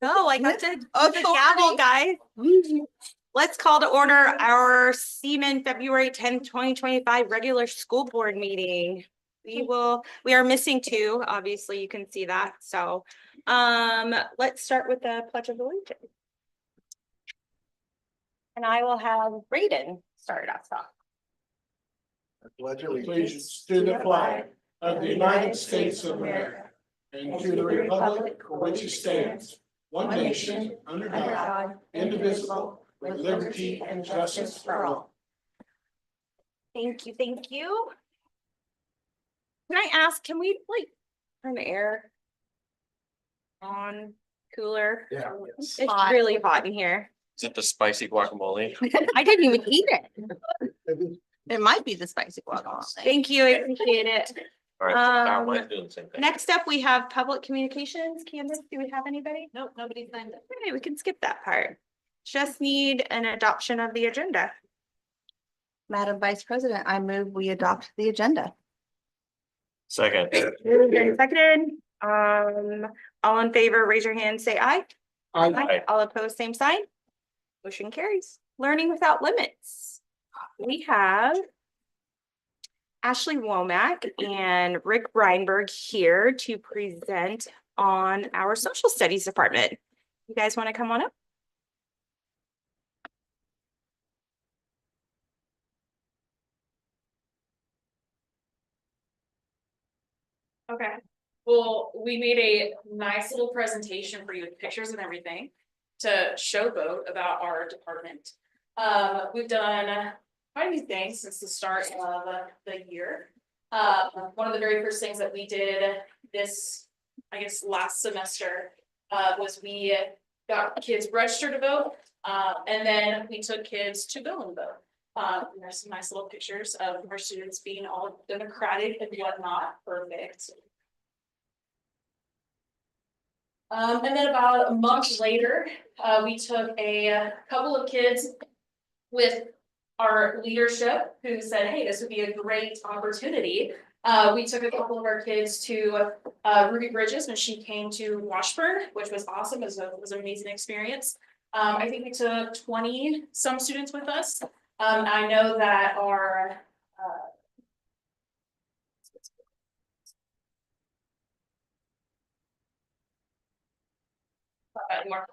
No, I got to do the gavel, guys. Let's call to order our Seaman February 10th, 2025 regular school board meeting. We are missing two, obviously you can see that. So let's start with the Pledge of Allegiance. And I will have Brayden start us off. I pledge allegiance to the flag of the United States of America and to the republic for which it stands, one nation, under God, indivisible, with liberty and justice for all. Thank you, thank you. Can I ask, can we like turn the air on, cooler? Yeah. It's really hot in here. Is it the spicy guacamole? I didn't even eat it. It might be the spicy guacamole. Thank you, I appreciate it. All right, so doing the same thing. Next up, we have public communications. Candace, do we have anybody? Nope, nobody signed up. Okay, we can skip that part. Just need an adoption of the agenda. Madam Vice President, I move we adopt the agenda. Second. Moved and seconded. All in favor, raise your hand, say aye. Aye. All opposed, same sign. Motion carries. Learning without limits. We have Ashley Womack and Rick Reinberg here to present on our social studies department. You guys want to come on up? Okay, well, we made a nice little presentation for you with pictures and everything to showboat about our department. We've done quite a few things since the start of the year. One of the very first things that we did this, I guess, last semester was we got kids registered to vote, and then we took kids to go and vote. There's some nice little pictures of our students being all democratic and whatnot. Perfect. And then about a month later, we took a couple of kids with our leadership who said, hey, this would be a great opportunity. We took a couple of our kids to Ruby Bridges when she came to Washburn, which was awesome. It was an amazing experience. I think we took 20 some students with us. I know that our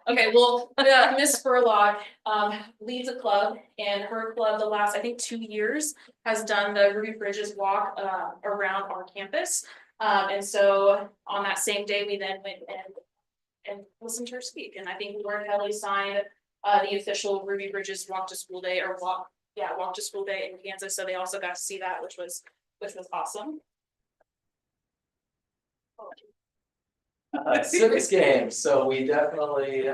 okay, well, Miss Spurlock leads a club, and her club the last, I think, 2 years has done the Ruby Bridges walk around our campus. And so on that same day, we then went and listened to her speak. And I think Lauren Kelly signed the official Ruby Bridges walk to school day or walk to school day in Kansas. So they also got to see that, which was awesome. Civics games. So we definitely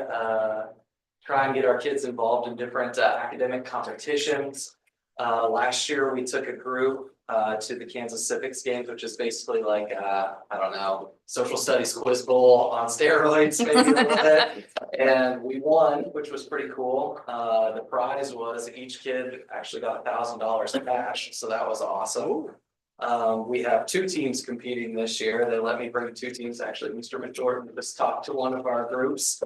try and get our kids involved in different academic competitions. Last year we took a group to the Kansas Civics games, which is basically like I don't know, social studies quiz bowl on steroids, maybe a little bit. And we won, which was pretty cool. The prize was each kid actually got $1,000 cash, so that was awesome. We have 2 teams competing this year. They let me bring 2 teams. Actually, Mr. McJordan just talked to one of our groups.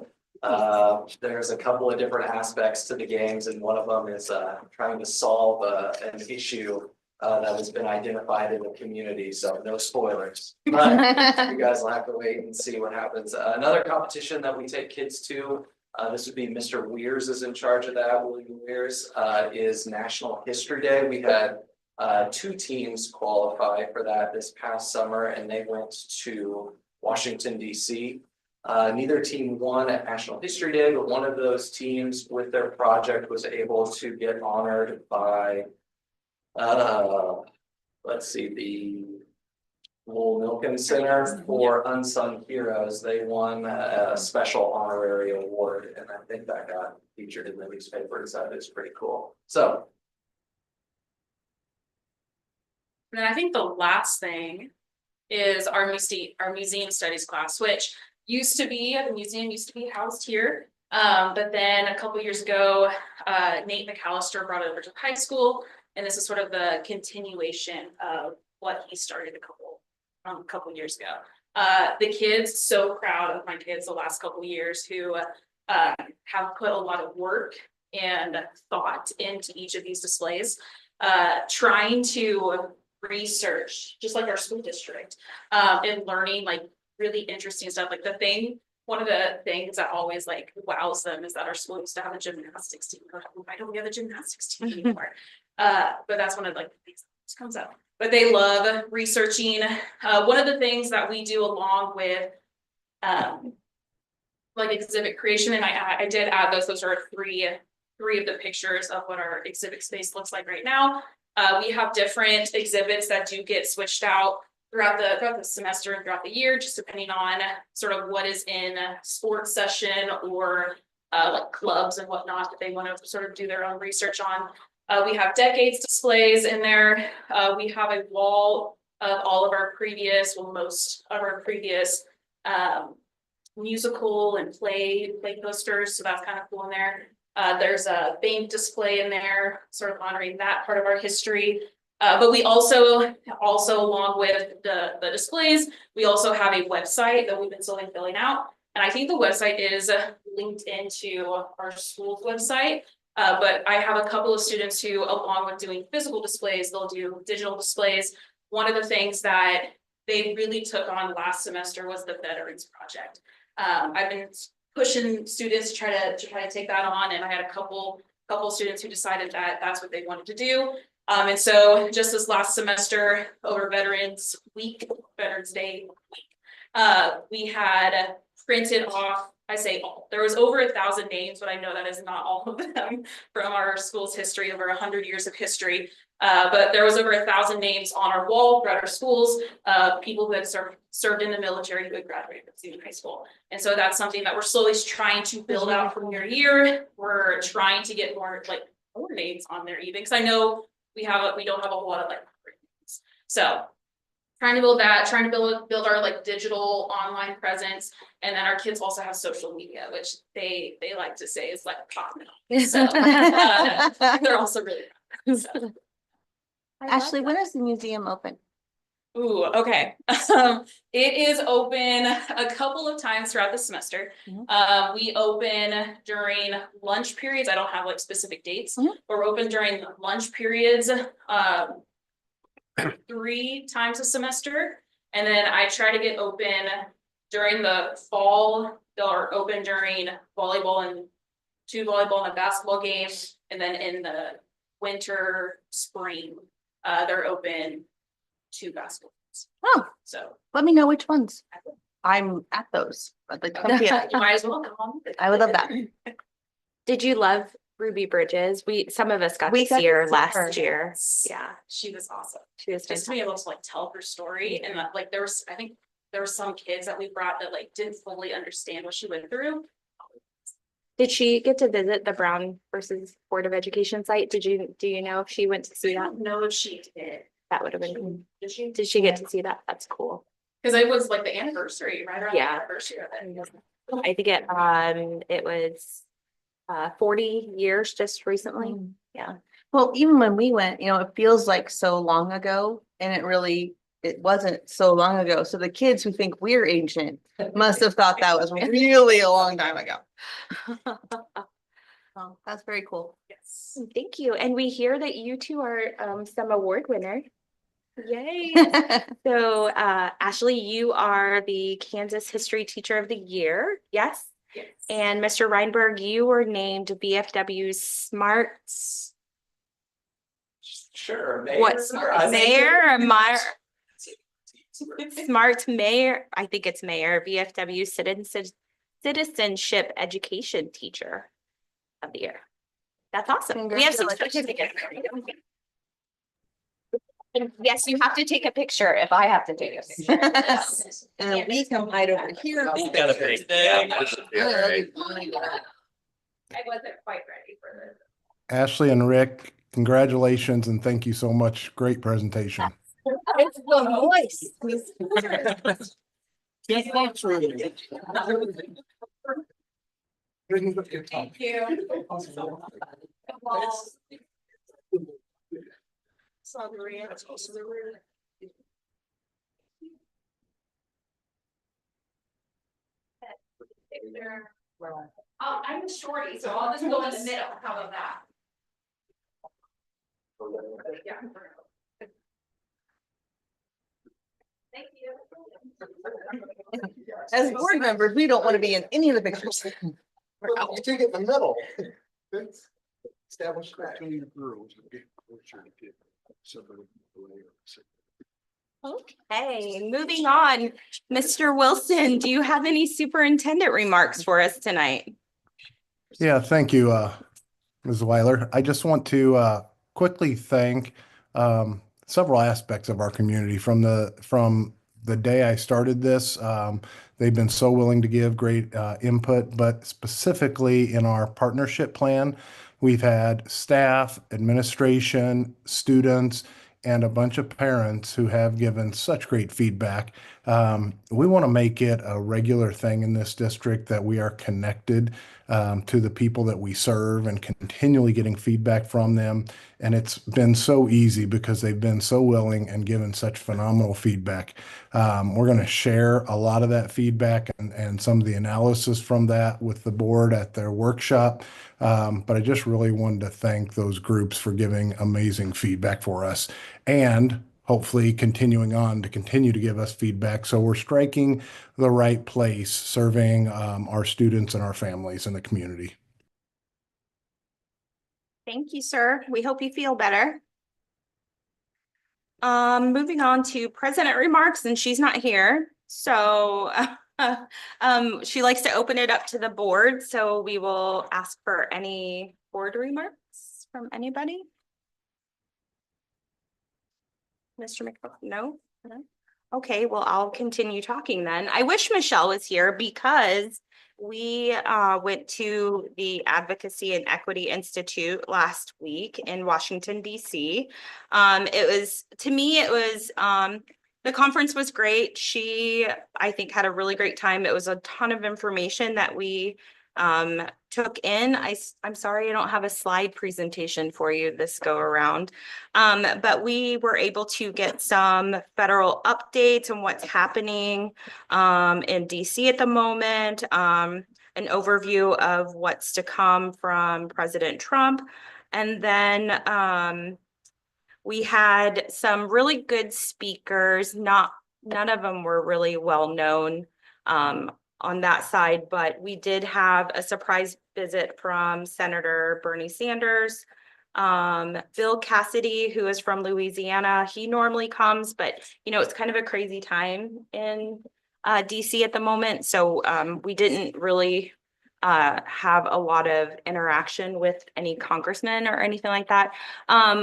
There's a couple of different aspects to the games, and one of them is trying to solve an issue that has been identified in the community. So no spoilers, but you guys will have to wait and see what happens. Another competition that we take kids to, this would be Mr. Weirs is in charge of that. William Weirs is National History Day. We had 2 teams qualify for that this past summer, and they went to Washington, D.C. Neither team won at National History Day, but one of those teams with their project was able to get honored by, let's see, the Lowell Milken Center for Unsung Heroes. They won a special honorary award, and I think that got featured in the newspaper, so it's pretty cool. So. And then I think the last thing is our museum studies class, which the museum used to be housed here. But then a couple years ago, Nate McAllister brought it over to high school. And this is sort of the continuation of what he started a couple years ago. The kids, so proud of my kids the last couple of years who have put a lot of work and thought into each of these displays. Trying to research, just like our school district, and learning like really interesting stuff. Like one of the things that always like wows them is that our school used to have a gymnastics team. Why don't we have a gymnastics team anymore? But that's one of like the things that comes up. But they love researching. One of the things that we do along with like exhibit creation, and I did add those are three of the pictures of what our exhibit space looks like right now. We have different exhibits that do get switched out throughout the semester and throughout the year, just depending on sort of what is in a sports session or like clubs and whatnot that they want to sort of do their own research on. We have decades displays in there. We have a wall of all of our previous, well, most of our previous musical and play posters. So that's kind of cool in there. There's a bank display in there, sort of honoring that part of our history. But we also along with the displays, we also have a website that we've been slowly filling out. And I think the website is linked into our school's website. But I have a couple of students who, along with doing physical displays, they'll do digital displays. One of the things that they really took on last semester was the Veterans Project. I've been pushing students to try to take that on, and I had a couple students who decided that that's what they wanted to do. And so just this last semester over Veterans Day week, we had printed off, I say all, there was over 1,000 names, but I know that is not all of them from our school's history, over 100 years of history. But there was over 1,000 names on our wall throughout our schools, people who had served in the military who had graduated from senior high school. And so that's something that we're slowly trying to build out from year to year. We're trying to get more names on there even, because I know we don't have a lot of names. So trying to build that, trying to build our like digital online presence. And then our kids also have social media, which they like to say is like popping off. So they're also really proud. So. Ashley, when is the museum open? Ooh, okay. It is open a couple of times throughout the semester. We open during lunch periods. I don't have like specific dates, but we're open during lunch periods 3 times a semester. And then I try to get open during the fall. They're open during volleyball and 2 volleyball and a basketball game. And then in the winter, spring, they're open 2 basketball games. Oh, so let me know which ones. I'm at those. I'd like to come to you might as well come on. I would love that. Did you love Ruby Bridges? Some of us got We to got see her to see last her. year. Yeah, She was awesome. she was Just to be able to like tell her story, and that, like I think there were some kids that we brought that like didn't fully understand what she went through. Did she get to visit the Brown versus Board of Education site? Do you know if she went to see I that? don't know if she did. That would have been cool. Did she? Did she get to see that? That's cool. Because it was like the anniversary, right around Yeah. the anniversary of it. I think it was 40 years just recently. Yeah. Well, even when we went, it feels like so long ago, and it wasn't so long ago. So the kids who think we're ancient must have thought that was really a long time ago. Oh, that's very cool. Yes. Thank you. And we hear that you two are some award winner. Yay. So Ashley, you are the Kansas History Teacher of the Year. Yes. Yes. And Mr. Reinberg, you were named BFW's Smarts. Sure. Mayor. What? Mayor or Meyer? Mayor? Smart Mayor. I think it's Mayor. BFW Citizenship Education Teacher of the Year. That's awesome. We have some certificates. Yes, you have to take a picture if I have to take a picture. And we come hide over here. He's got a big day. Yeah, right. I wasn't quite ready for this. Ashley and Rick, congratulations and thank you so much. Great presentation. It's the voice. Thank you. I'm a shorty, so I'll just go in the middle. How about that? Yeah. Thank you. As board members, we don't want to be in any of the pictures. You take it in the middle. Establish that. Okay, moving on. Mr. Wilson, do you have any superintendent remarks for us tonight? Yeah, thank you, Ms. Weiler. I just want to quickly thank several aspects of our community from the day I started this. They've been so willing to give great input, but specifically in our partnership plan, we've had staff, administration, students, and a bunch of parents who have given such great feedback. We want to make it a regular thing in this district that we are connected to the people that we serve and continually getting feedback from them. And it's been so easy because they've been so willing and given such phenomenal feedback. We're going to share a lot of that feedback and some of the analysis from that with the board at their workshop. But I just really wanted to thank those groups for giving amazing feedback for us and hopefully continuing on to continue to give us feedback. So we're striking the right place, serving our students and our families in the community. Thank you, sir. We hope you feel better. Moving on to president remarks, and she's not here. So she likes to open it up to the board. So we will ask for any board remarks from anybody. Mr. McCall, no? No? Okay, well, I'll continue talking then. I wish Michelle was here because we went to the Advocacy and Equity Institute last week in Washington, DC. The conference was great. She, I think, had a really great time. It was a ton of information that we took in. I'm sorry, I don't have a slide presentation for you this go around. But we were able to get some federal updates on what's happening in DC at the moment, an overview of what's to come from President Trump. And then we had some really good speakers. None of them were really well known on that side, but we did have a surprise visit from Senator Bernie Sanders. Bill Cassidy, who is from Louisiana, he normally comes, but it's kind of a crazy time in DC at the moment. So we didn't really have a lot of interaction with any congressmen or anything like that.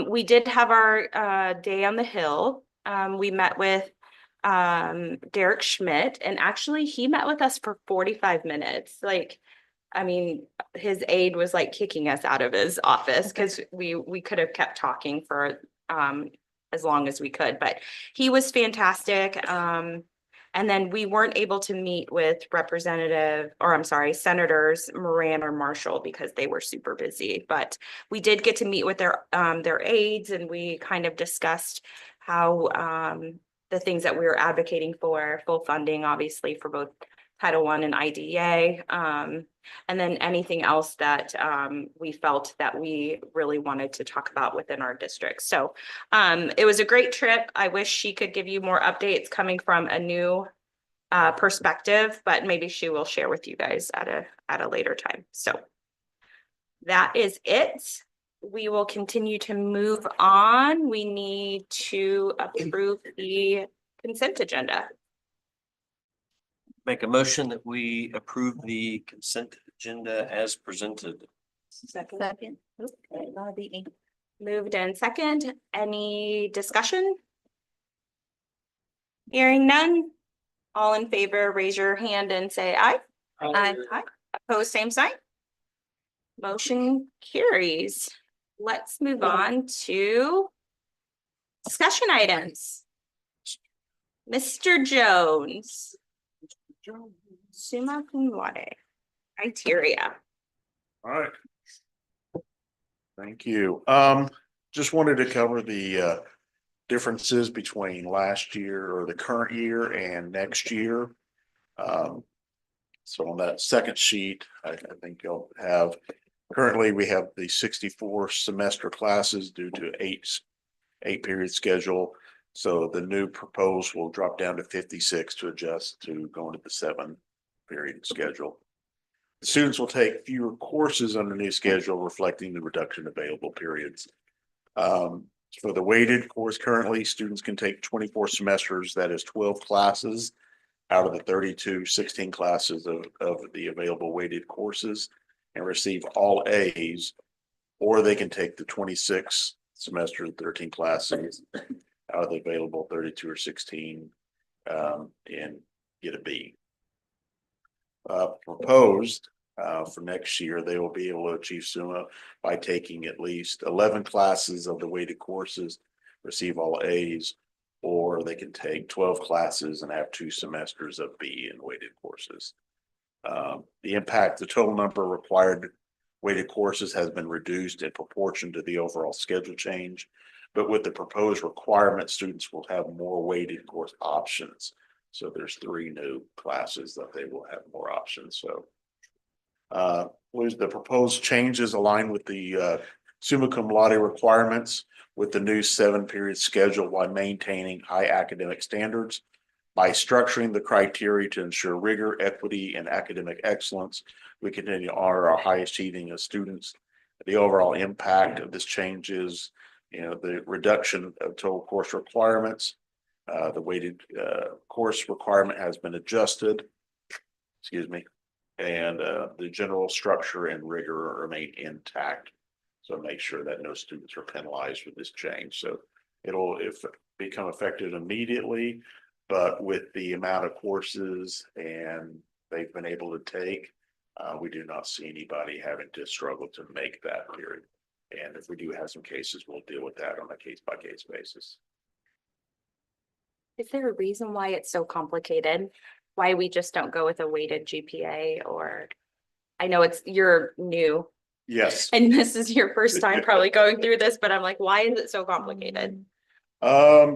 We did have our day on the Hill. We met with Derek Schmidt, and actually he met with us for 45 minutes. His aide was like kicking us out of his office because we could have kept talking for as long as we could, but he was fantastic. And then we weren't able to meet with Senators Moran or Marshall because they were super busy, but we did get to meet with their aides, and we kind of discussed how the things that we were advocating for, full funding, obviously, for both Title I and IDEA, and then anything else that we felt that we really wanted to talk about within our district. So it was a great trip. I wish she could give you more updates coming from a new perspective, but maybe she will share with you guys at a later time. So that is it. We will continue to move on. We need to approve the consent agenda. Make a motion that we approve the consent agenda as presented. Second. Okay, moved and second. Any discussion? Hearing none. All in favor, raise your hand and say aye. Aye. Aye. Opposed, same sign. Motion carries. Let's move on to discussion items. Mr. Jones. Summa cum laude. Criteria. All right. Thank you. Just wanted to cover the differences between last year or the current year and next year. So on that second sheet, I think you'll have, currently we have the 64 semester classes due to eight period schedule. So the new proposed will drop down to 56 to adjust to going to the 7 period schedule. The students will take fewer courses on the new schedule, reflecting the reduction of available periods. For the weighted course, currently, students can take 24 semesters, that is 12 classes out of the 32 16 classes of the available weighted courses and receive all A's, or they can take the 26 semester, 13 classes out of the available 32 or 16 and get a B. Proposed for next year, they will be able to achieve SUMA by taking at least 11 classes of the weighted courses, receive all A's, or they can take 12 classes and have 2 semesters of B in weighted courses. The impact, the total number of required weighted courses has been reduced in proportion to the overall schedule change. But with the proposed requirement, students will have more weighted course options. So there's 3 new classes that they will have more options. So was the proposed changes aligned with the summa cum laude requirements with the new 7-period schedule while maintaining high academic standards. By structuring the criteria to ensure rigor, equity, and academic excellence, we continue to honor our high achieving of students. The overall impact of this change is, the reduction of total course requirements. The weighted course requirement has been adjusted. Excuse me. And the general structure and rigor remain intact. So make sure that no students are penalized with this change. So it'll become effective immediately, but with the amount of courses and they've been able to take, we do not see anybody having to struggle to make that period. And if we do have some cases, we'll deal with that on a case-by-case basis. Is there a reason why it's so complicated? Why we just don't go with a weighted GPA? Or I know you're new Yes. and this is your first time probably going through this, but I'm like, why is it so complicated? I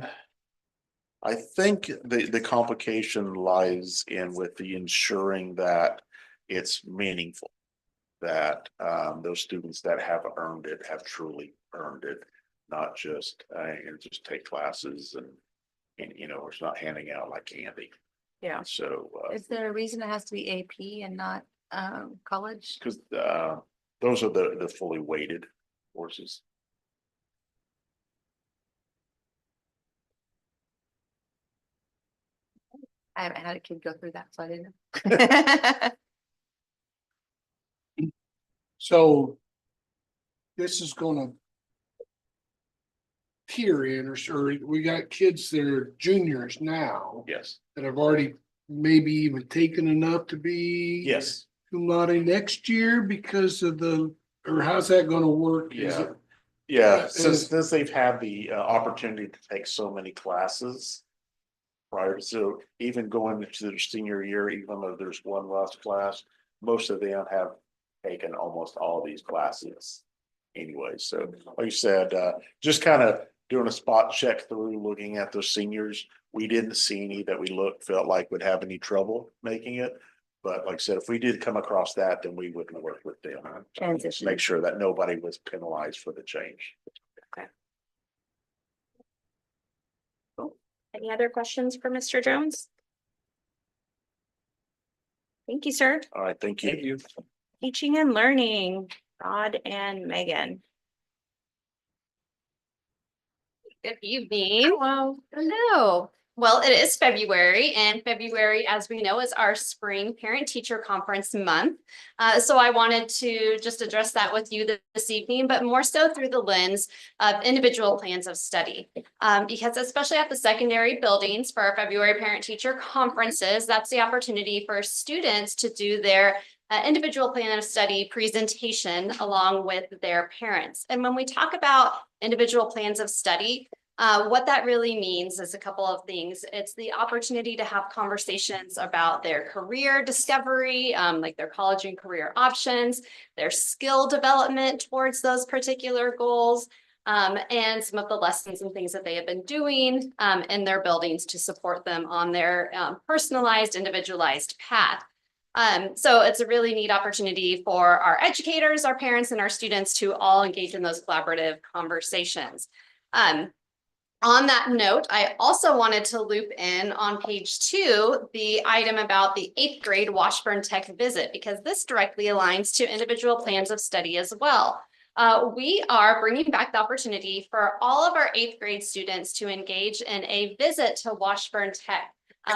think the complication lies in with the ensuring that it's meaningful, that those students that have earned it have truly earned it, not just just take classes and it's not handing out like candy. Yeah. So Is there a reason it has to be AP and not college? because those are the fully weighted courses. I haven't had a kid go through that, so I didn't know. So this is gonna tier in, or we got kids that are juniors now Yes. that have already maybe even taken enough to be Yes. cum laude next year because of or how's that gonna work? Is Yeah. it- Yeah, since they've had the opportunity to take so many classes prior, so even going into their senior year, even though there's one last class, most of them have taken almost all of these classes anyway. So like you said, just kind of doing a spot check through, looking at those seniors. We didn't see any that we felt like would have any trouble making it. But like I said, if we did come across that, then we would work with them. Transition. Make sure that nobody was penalized for the change. Any other questions for Mr. Jones? Thank you, sir. All right, thank you. Teaching and learning, Rod and Megan. Good evening. Hello. Well, it is February, and February, as we know, is our spring parent-teacher conference month. So I wanted to just address that with you this evening, but more so through the lens of individual plans of study. Because especially at the secondary buildings for our February parent-teacher conferences, that's the opportunity for students to do their individual plan of study presentation along with their parents. And when we talk about individual plans of study, what that really means is a couple of things. It's the opportunity to have conversations about their career discovery, like their college and career options, their skill development towards those particular goals, and some of the lessons and things that they have been doing in their buildings to support them on their personalized, individualized path. So it's a really neat opportunity for our educators, our parents, and our students to all engage in those collaborative conversations. On that note, I also wanted to loop in on page 2, the item about the 8th grade Washburn Tech visit, because this directly aligns to individual plans of study as well. We are bringing back the opportunity for all of our 8th grade students to engage in a visit to Washburn Tech.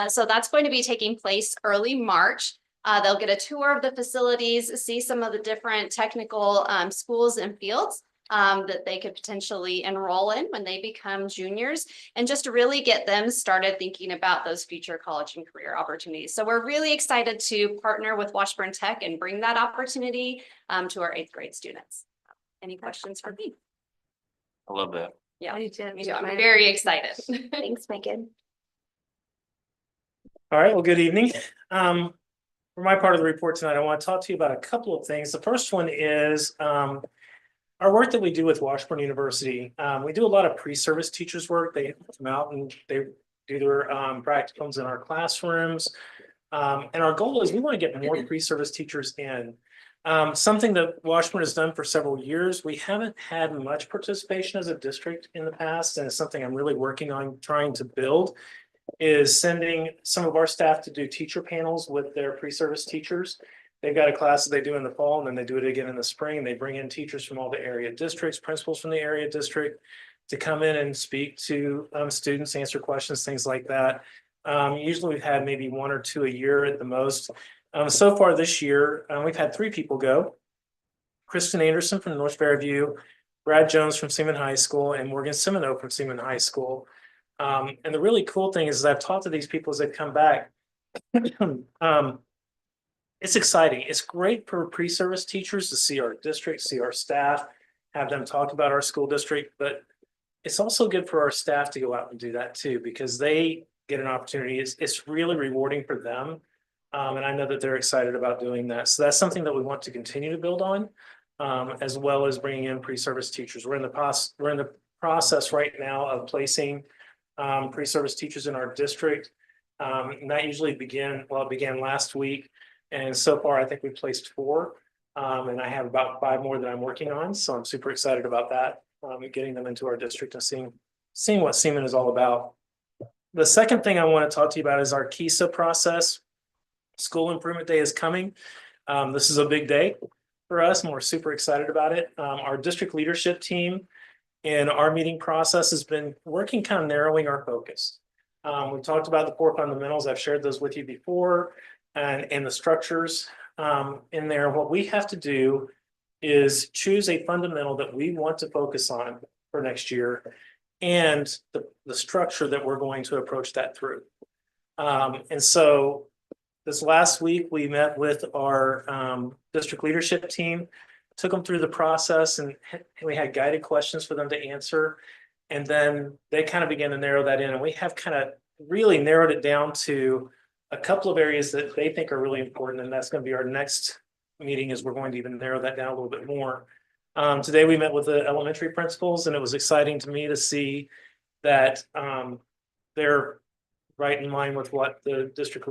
So that's going to be taking place early March. They'll get a tour of the facilities, see some of the different technical schools and fields that they could potentially enroll in when they become juniors, and just to really get them started thinking about those future college and career opportunities. So we're really excited to partner with Washburn Tech and bring that opportunity to our 8th grade students. Any questions for me? I love that. Yeah, I do too. me too. I'm very excited. Thanks, Megan. All right, well, good evening. For my part of the report tonight, I want to talk to you about a couple of things. The first one is our work that we do with Washburn University. We do a lot of pre-service teachers work. They come out and they do their practicums in our classrooms. And our goal is we want to get more pre-service teachers in. Something that Washburn has done for several years, we haven't had much participation as a district in the past, and it's something I'm really working on trying to build, is sending some of our staff to do teacher panels with their pre-service teachers. They've got a class that they do in the fall, and then they do it again in the spring. They bring in teachers from all the area districts, principals from the area district to come in and speak to students, answer questions, things like that. Usually we've had maybe 1 or 2 a year at the most. So far this year, we've had 3 people go. Kristen Anderson from North Fairview, Brad Jones from Seaman High School, and Morgan Semino from Seaman High School. And the really cool thing is I've talked to these people as they've come back. It's exciting. It's great for pre-service teachers to see our district, see our staff, have them talk about our school district, but it's also good for our staff to go out and do that too, because they get an opportunity. It's really rewarding for them. And I know that they're excited about doing that. So that's something that we want to continue to build on, as well as bringing in pre-service teachers. We're in the process right now of placing pre-service teachers in our district. And that usually it began last week. And so far, I think we placed 4, and I have about 5 more that I'm working on. So I'm super excited about that, getting them into our district and seeing what Seaman is all about. The second thing I want to talk to you about is our KISA process. School Improvement Day is coming. This is a big day for us, and we're super excited about it. Our district leadership team and our meeting process has been working kind of narrowing our focus. We talked about the 4 fundamentals. I've shared those with you before. And the structures in there. What we have to do is choose a fundamental that we want to focus on for next year, and the structure that we're going to approach that through. And so this last week, we met with our district leadership team, took them through the process, and we had guided questions for them to answer. And then they kind of began to narrow that in, and we have kind of really narrowed it down to a couple of areas that they think are really important, and that's going to be our next meeting, is we're going to even narrow that down a little bit more. Today we met with the elementary principals, and it was exciting to me to see that they're right in line with what the district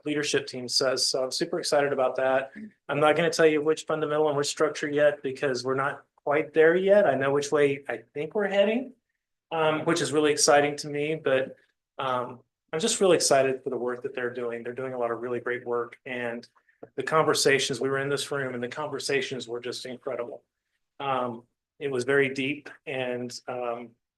leadership team says. So I'm super excited about that. I'm not going to tell you which fundamental and which structure yet, because we're not quite there yet. I know which way I think we're heading, which is really exciting to me, but I'm just really excited for the work that they're doing. They're doing a lot of really great work, and the conversations, we were in this room and the conversations were just incredible. It was very deep, and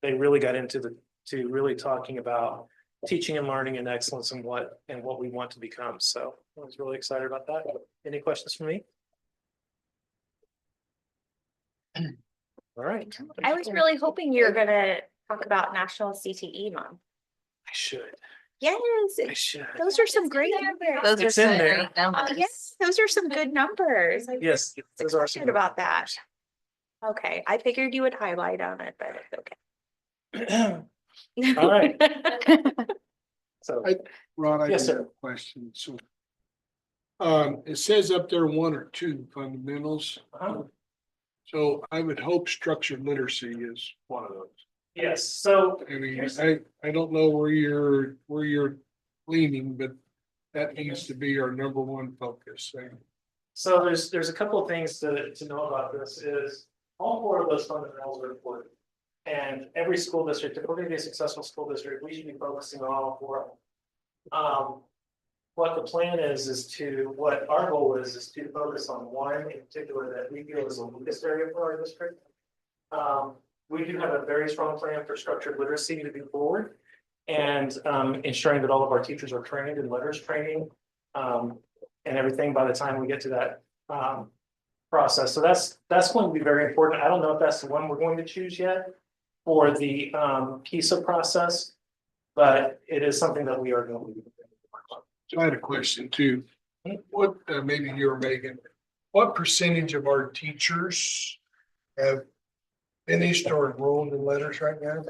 they really got into really talking about teaching and learning and excellence and what we want to become. So I was really excited about that. Any questions for me? All right. I was really hoping you were gonna talk about National CTE Month. I should. Yes, I should. those are some great numbers. Those are It's in some there. great numbers. Yes, those are some good numbers. I'm Yes, those are some excited about that. Okay, I figured you would highlight on it, but it's okay. All right. So, Ron, I Yes, have sir. a question. So it says up there 1 or 2 fundamentals. So I would hope structured literacy is one of those. yes, so I mean, I don't know where you're leaning, but that needs to be our number one focus. So there's a couple of things to know about this is all four of those fundamentals are important. And every school district, if we're gonna be a successful school district, we should be focusing on all four of them. What the plan is what our goal is to focus on one in particular that we feel is the weakest area for our district. We do have a very strong plan for structured literacy to move forward. And ensuring that all of our teachers are trained in letters training. And everything by the time we get to that process. So that's going to be very important. I don't know if that's the one we're going to choose yet for the PISA process, but it is something that we are going to be. So I had a question too. What, maybe you or Megan, what percentage of our teachers have finished or enrolled in letters right now?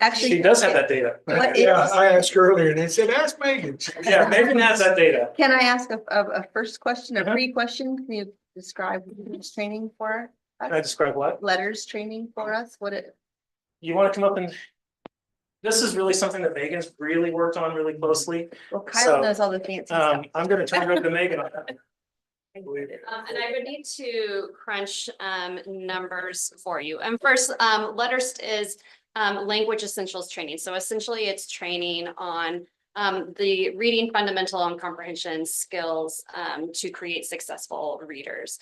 Actually. She does have that data. What Yeah, is- I asked earlier and they said, ask Megan. Yeah, Megan has that data. Can I ask a first question, a Uh-huh. pre-question? Can you describe letters training for Can I us? describe what? Letters training for us? What it, You want to come up and. This is really something that Megan's really worked on really closely. well, Kyle So, knows all the fancy stuff. I'm gonna turn it over to Megan on that. And I would need to crunch numbers for you. And first, letters is language essentials training. So essentially it's training on the reading fundamental and comprehension skills to create successful readers.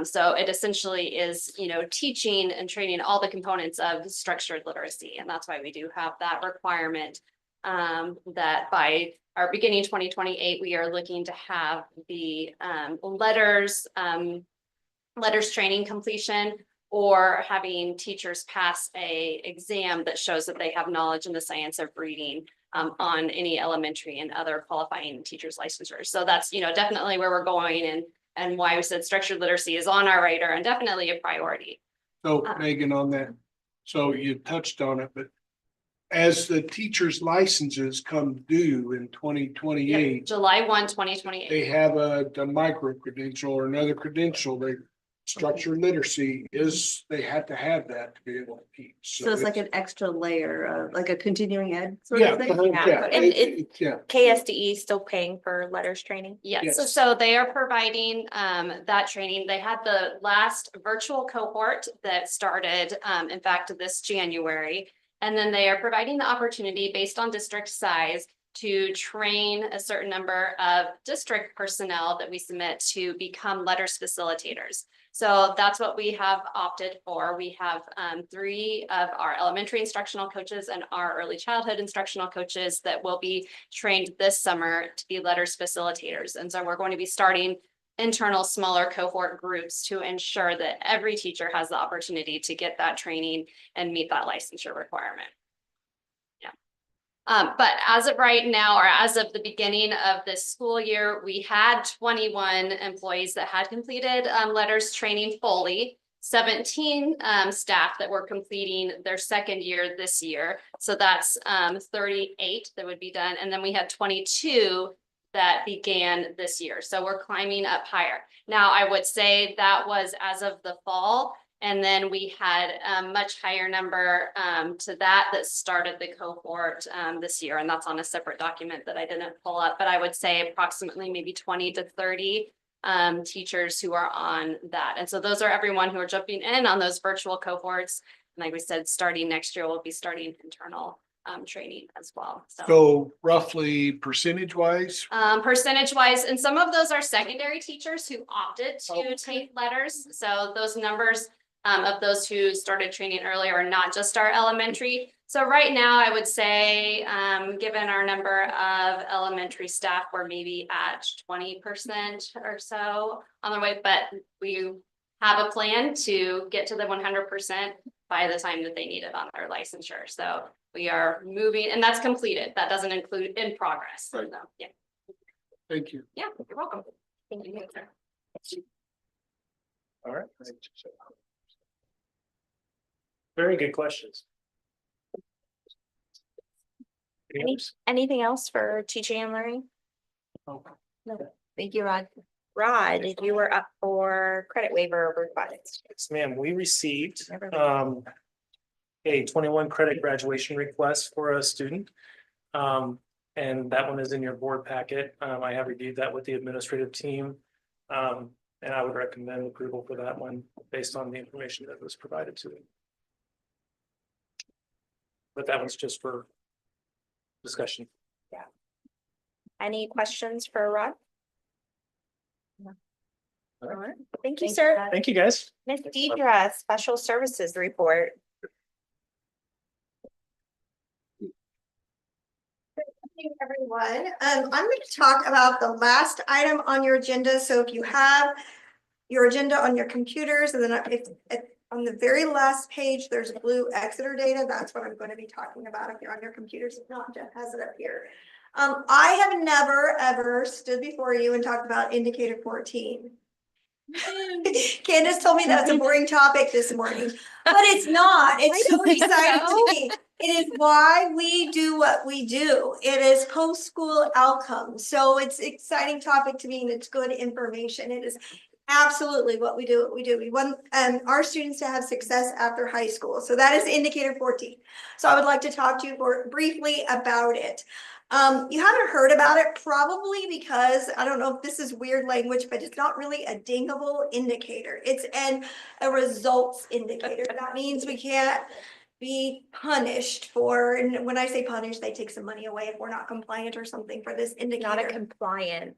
So it essentially is, teaching and training all the components of structured literacy. And that's why we do have that requirement that by our beginning 2028, we are looking to have the letters training completion or having teachers pass a exam that shows that they have knowledge in the science of reading on any elementary and other qualifying teachers licensures. So that's, definitely where we're going and why we said structured literacy is on our radar and definitely a priority. So Megan, on that, so you touched on it, but as the teachers' licenses come due in 2028, July 1, 2028. they have a micro credential or another credential, they structured literacy is, they have to have that to be able to teach. So it's like an extra layer of like a continuing ed sort Yeah, of thing? yeah, And yeah. KSDE still paying for letters training? Yes, Yes. so they are providing that training. They had the last virtual cohort that started, in fact, this January. And then they are providing the opportunity based on district size to train a certain number of district personnel that we submit to become letters facilitators. So that's what we have opted for. We have 3 of our elementary instructional coaches and our early childhood instructional coaches that will be trained this summer to be letters facilitators. And so we're going to be starting internal smaller cohort groups to ensure that every teacher has the opportunity to get that training and meet that licensure requirement. But as of right now, or as of the beginning of this school year, we had 21 employees that had completed letters training fully, 17 staff that were completing their second year this year. So that's 38 that would be done. And then we had 22 that began this year. So we're climbing up higher. Now, I would say that was as of the fall. And then we had a much higher number to that started the cohort this year. And that's on a separate document that I didn't pull up. But I would say approximately maybe 20 to 30 teachers who are on that. And so those are everyone who are jumping in on those virtual cohorts. And like we said, starting next year, we'll be starting internal training as well. So roughly percentage wise? Percentage wise, and some of those are secondary teachers who opted to take letters. So those numbers of those who started training earlier are not just our elementary. So right now, I would say, given our number of elementary staff, we're maybe at 20% or so on the way, but we have a plan to get to the 100% by the time that they need it on their licensure. So we are moving, and that's completed. That doesn't include in progress. Right. So, yeah. Thank you. Yeah, you're welcome. Thank you. All right. Very good questions. Anything else for teaching and learning? Okay. No. Thank you, Rod. Rod, if you were up for credit waiver request. Yes, ma'am, we received a 21 credit graduation request for a student. And that one is in your board packet. I have reviewed that with the administrative team. And I would recommend approval for that one based on the information that was provided to me. But that one's just for discussion. Any questions for Rod? All right. Thank you, sir. Thank you, guys. Ms. Deidre, Special Services Report. Morning, everyone. I'm going to talk about the last item on your agenda. So if you have your agenda on your computers, and then on the very last page, there's blue Exeter data. That's what I'm going to be talking about if you're on your computers. If not, Jeff has it up here. I have never, ever stood before you and talked about indicator 14. Candace told me that's a boring topic this morning, but it's not. It's so exciting to me. It is why we do what we do. It is post-school outcomes. So it's an exciting topic to me, and it's good information. It is absolutely what we do. We want our students to have success after high school. So that is indicator 14. So I would like to talk to you briefly about it. You haven't heard about it probably because I don't know if this is weird language, but it's not really a dingable indicator. It's a results indicator. That means we can't be punished for, and when I say punished, they take some money away if we're not compliant or something for this indicator. Not a compliance.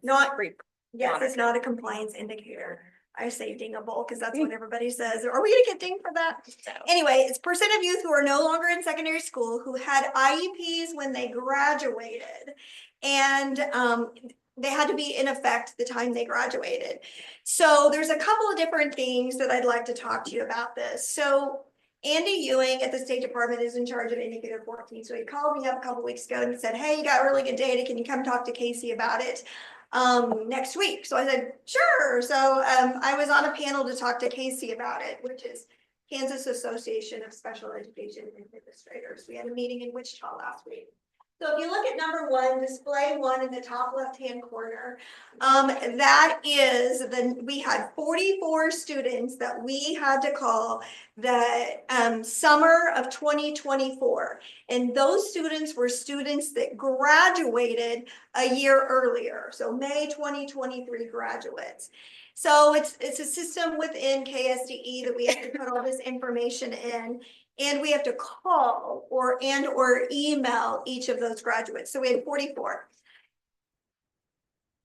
Yes, it's not a compliance indicator. I say dingable because that's what everybody says. Are we gonna get dinged for that? Anyway, it's percent of youth who are no longer in secondary school who had IEPs when they graduated. And they had to be in effect the time they graduated. So there's a couple of different things that I'd like to talk to you about this. So Andy Ewing at the State Department is in charge of indicator 14. So he called me up a couple weeks ago and said, hey, you got really good data. Can you come talk to Casey about it next week? So I said, sure. So I was on a panel to talk to Casey about it, which is Kansas Association of Special Education Administrators. We had a meeting in Wichita last week. So if you look at number one, display one in the top left-hand corner, that is we had 44 students that we had to call the summer of 2024. And those students were students that graduated a year earlier. So May 2023 graduates. So it's a system within KSDE that we have to put all this information in. And we have to call or email each of those graduates. So we had 44.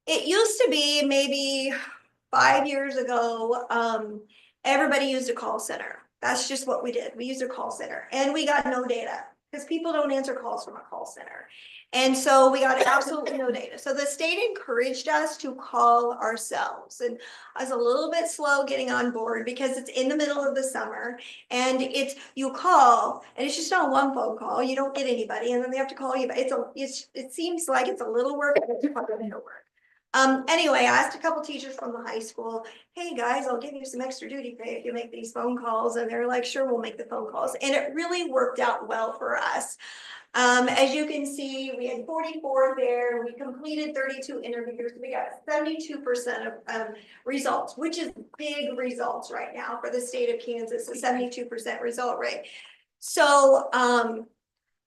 It used to be maybe 5 years ago, everybody used a call center. That's just what we did. We used a call center and we got no data because people don't answer calls from a call center. And so we got absolutely no data. So the state encouraged us to call ourselves. And I was a little bit slow getting on board because it's in the middle of the summer and you call and it's just not one phone call. You don't get anybody and then they have to call you. But it seems like it's a little work, but it's quite a bit of work. Anyway, I asked a couple teachers from the high school, hey guys, I'll give you some extra duty pay if you make these phone calls. And they're like, sure, we'll make the phone calls. And it really worked out well for us. As you can see, we had 44 there. We completed 32 interviews. We got 72% of results, which is big results right now for the state of Kansas, a 72% result rate. So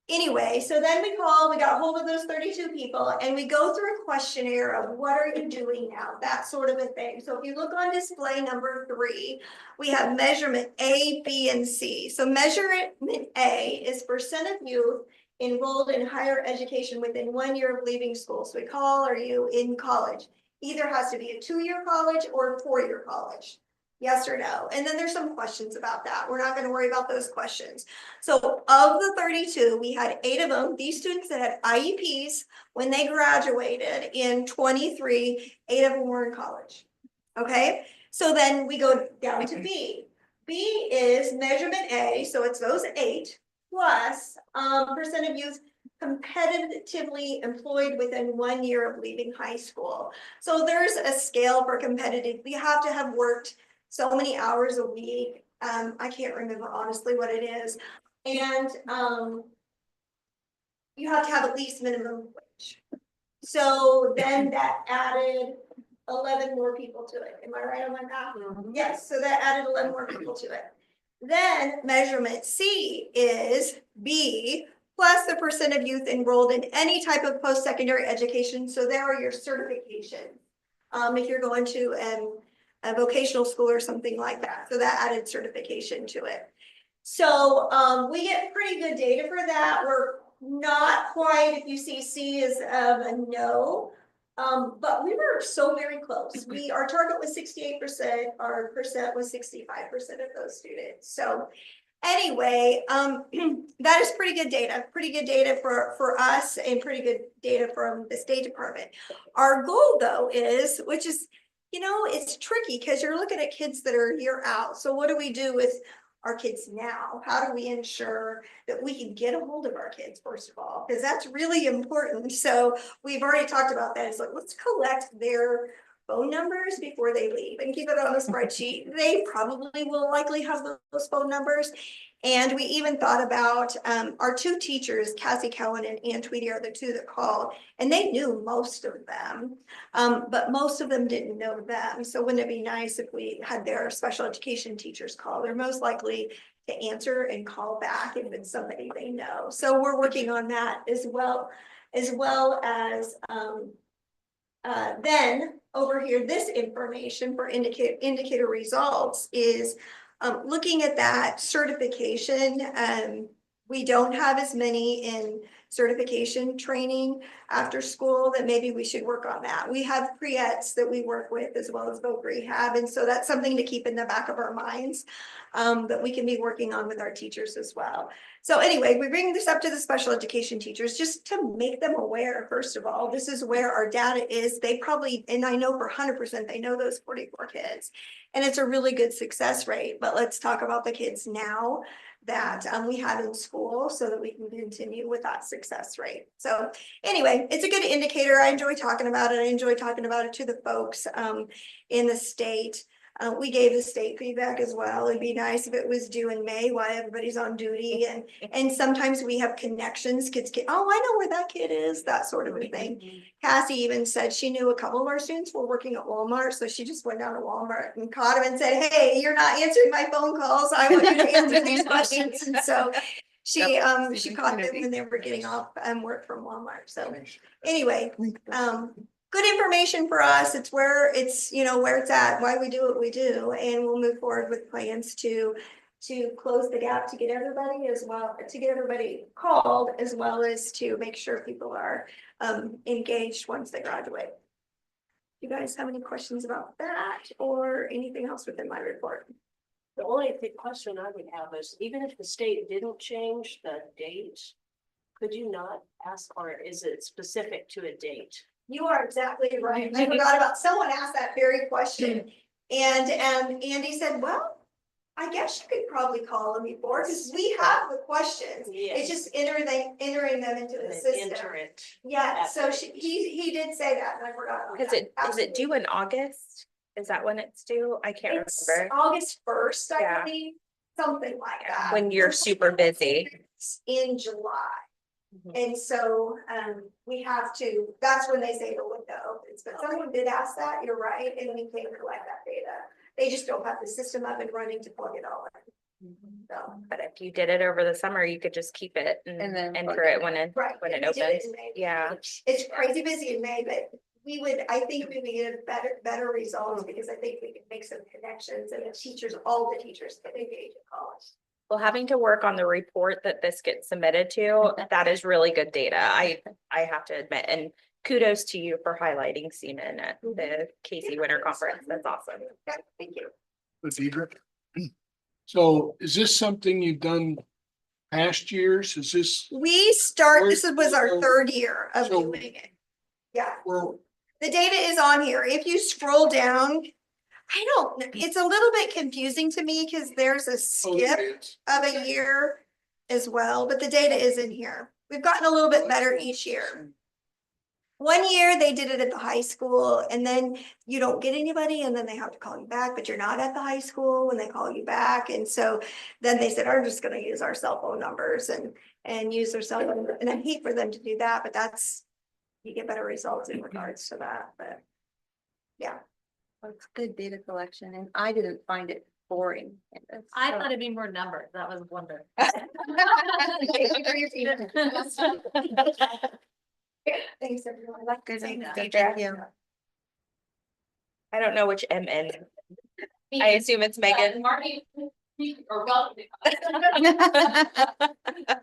anyway, so then we got hold of those 32 people and we go through a questionnaire of what are you doing now, that sort of a thing. So if you look on display number 3, we have measurement A, B, and C. So measurement A is percent of youth enrolled in higher education within 1 year of leaving school. So we call, are you in college? Either has to be a 2-year college or a 4-year college. Yes or no? And then there's some questions about that. We're not going to worry about those questions. So of the 32, we had 8 of them. These students that had IEPs when they graduated in 23, 8 of them were in college. Okay. So then we go down to B. B is measurement A. So it's those 8 plus percent of youth competitively employed within 1 year of leaving high school. So there's a scale for competitive. We have to have worked so many hours a week. I can't remember honestly what it is. And you have to have at least minimum wage. So then that added 11 more people to it. Am I right on my math? Yes, so that added 11 more people to it. Then measurement C is B plus the percent of youth enrolled in any type of post-secondary education. So there are your certifications. If you're going to a vocational school or something like that, so that added certification to it. So we get pretty good data for that. We're not quite, if you see C is a no. But we were so very close. Our target was 68%, our percent was 65% of those students. So anyway, that is pretty good data for us and pretty good data from the State Department. Our goal though is, which is, it's tricky because you're looking at kids that are a year out. So what do we do with our kids now? How do we ensure that we can get a hold of our kids, first of all, because that's really important. So we've already talked about that. It's like, let's collect their phone numbers before they leave and keep it on a spreadsheet. They probably will likely have those phone numbers. And we even thought about our two teachers, Cassie Cowan and Ann Tweedy, are the two that called, and they knew most of them, but most of them didn't know them. So wouldn't it be nice if we had their special education teachers call? They're most likely to answer and call back if it's somebody they know. So we're working on that as well as then over here, this information for indicator results is looking at that certification. We don't have as many in certification training after school that maybe we should work on that. We have pre-eds that we work with as well as voc rehab. And so that's something to keep in the back of our minds that we can be working on with our teachers as well. So anyway, we bring this up to the special education teachers just to make them aware, first of all, this is where our data is. They probably, and I know for 100%, they know those 44 kids. And it's a really good success rate, but let's talk about the kids now that we have in school so that we can continue with that success rate. So anyway, it's a good indicator. I enjoy talking about it. I enjoy talking about it to the folks in the state. We gave the state feedback as well. It'd be nice if it was due in May while everybody's on duty. And sometimes we have connections. Kids get, oh, I know where that kid is, that sort of a thing. Cassie even said she knew a couple of our students were working at Walmart. So she just went down to Walmart and caught him and said, hey, you're not answering my phone calls. I want you to answer these questions. And so she caught them when they were getting off work from Walmart. So anyway, good information for us. It's where it's, where it's at, why we do what we do. And we'll move forward with plans to close the gap to get everybody called, as well as to make sure people are engaged once they graduate. You guys have any questions about that or anything else within my report? The only question I would have is, even if the state didn't change the date, could you not ask, or is it specific to a date? You are exactly right. I forgot about, someone asked that very question. And Andy said, well, I guess you could probably call them before, because we have the questions. Yes. It's just entering them into the system. Enter it. Yeah, so he did say that, and I forgot. Is it due in August? Is that when it's due? I can't remember. August 1st, Yeah. I believe, something like that. When you're super busy. In July. And so we have to, that's when they say the window opens, but someone did ask that, you're right, and we can collect that data. They just don't have the system up and running to plug it all in. So, But if you did it over the summer, you could just keep it and then enter it when it right, when it we did opens. in May. Yeah. It's crazy busy in May, but I think we would get better results because I think we can make some connections and all the teachers get engaged in college. Well, having to work on the report that this gets submitted to, that is really good data. I have to admit, and kudos to you for highlighting Seaman at the Casey Winter Conference. That's awesome. Yeah, thank you. Deidre. So is this something you've done past years? Is this? This was our third year of So- doing it. Yeah, Well, the data is on here. If you scroll down, it's a little bit confusing to me because there's a skip of a year as well, but the data is in here. We've gotten a little bit better each year. One year they did it at the high school and then you don't get anybody and then they have to call you back, but you're not at the high school when they call you back. And so then they said, I'm just going to use our cell phone numbers and use their cell phone. And I hate for them to do that, but you get better results in regards to that, but yeah. Well, it's good data collection, and I didn't find it boring. I thought it'd be more numbers. That was wonder. Thanks, everyone. Good, Thank thank you. I don't know which MN. I assume it's Megan. Marty, or welcome.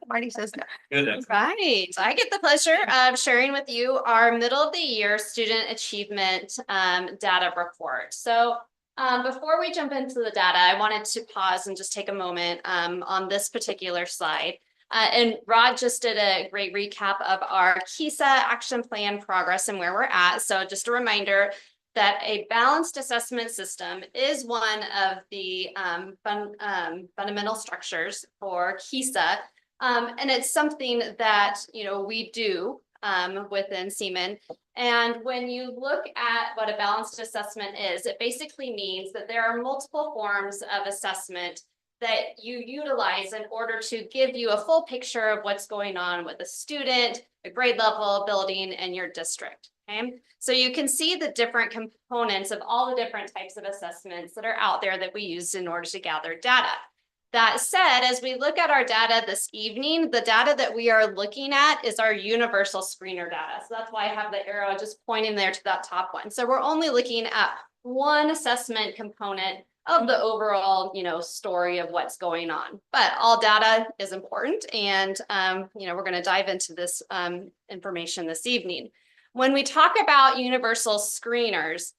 Marty says no. Good. Right, I get the pleasure of sharing with you our middle of the year student achievement data report. So before we jump into the data, I wanted to pause and just take a moment on this particular slide. And Rod just did a great recap of our KISA action plan progress and where we're at. So just a reminder that a balanced assessment system is one of the fundamental structures for KISA. And it's something that, you know, we do within Seaman. And when you look at what a balanced assessment is, it basically means that there are multiple forms of assessment that you utilize in order to give you a full picture of what's going on with a student, a grade level, building, and your district. Okay, so you can see the different components of all the different types of assessments that are out there that we use in order to gather data. That said, as we look at our data this evening, the data that we are looking at is our universal screener data. So that's why I have the arrow just pointing there to that top one. So we're only looking at one assessment component of the overall, you know, story of what's going on. But all data is important, and you know, we're going to dive into this information this evening. When we talk about universal screeners,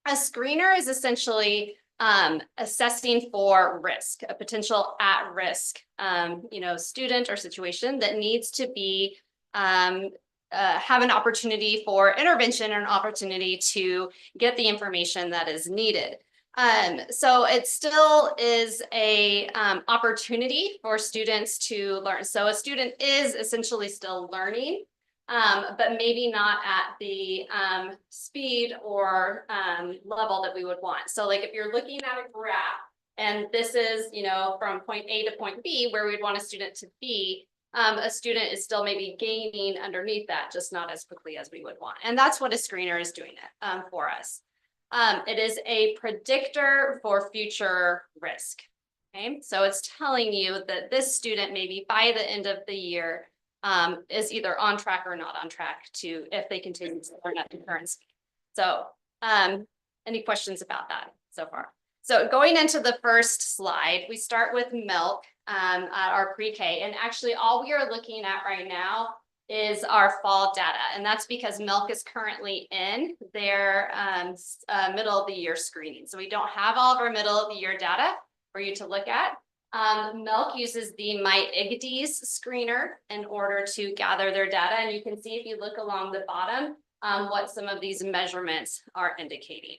a screener is essentially assessing for risk, a potential at-risk, you know, student or situation that needs to be have an opportunity for intervention or an opportunity to get the information that is needed. So it still is a opportunity for students to learn. So a student is essentially still learning, but maybe not at the speed or level that we would want. So like if you're looking at a graph and this is, you know, from point A to point B where we'd want a student to be, a student is still maybe gaining underneath that, just not as quickly as we would want. And that's what a screener is doing it for us. It is a predictor for future risk. Okay, so it's telling you that this student maybe by the end of the year is either on track or not on track to if they continue to learn at the current speed. So any questions about that so far? So going into the first slide, we start with milk at our pre-K, and actually all we are looking at right now is our fall data, and that's because milk is currently in their middle of the year screening. So we don't have all of our middle of the year data for you to look at. Milk uses the MyIGDs screener in order to gather their data, and you can see if you look along the bottom what some of these measurements are indicating.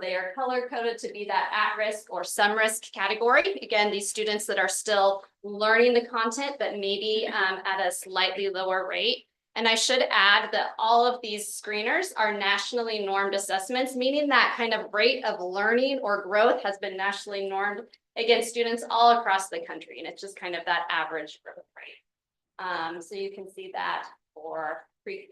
They are color coded to be that at-risk or some risk category. Again, these students that are still learning the content, but maybe at a slightly lower rate. And I should add that all of these screeners are nationally normed assessments, meaning that kind of rate of learning or growth has been nationally normed against students all across the country. And it's just kind of that average growth rate. So you can see that for pre-K.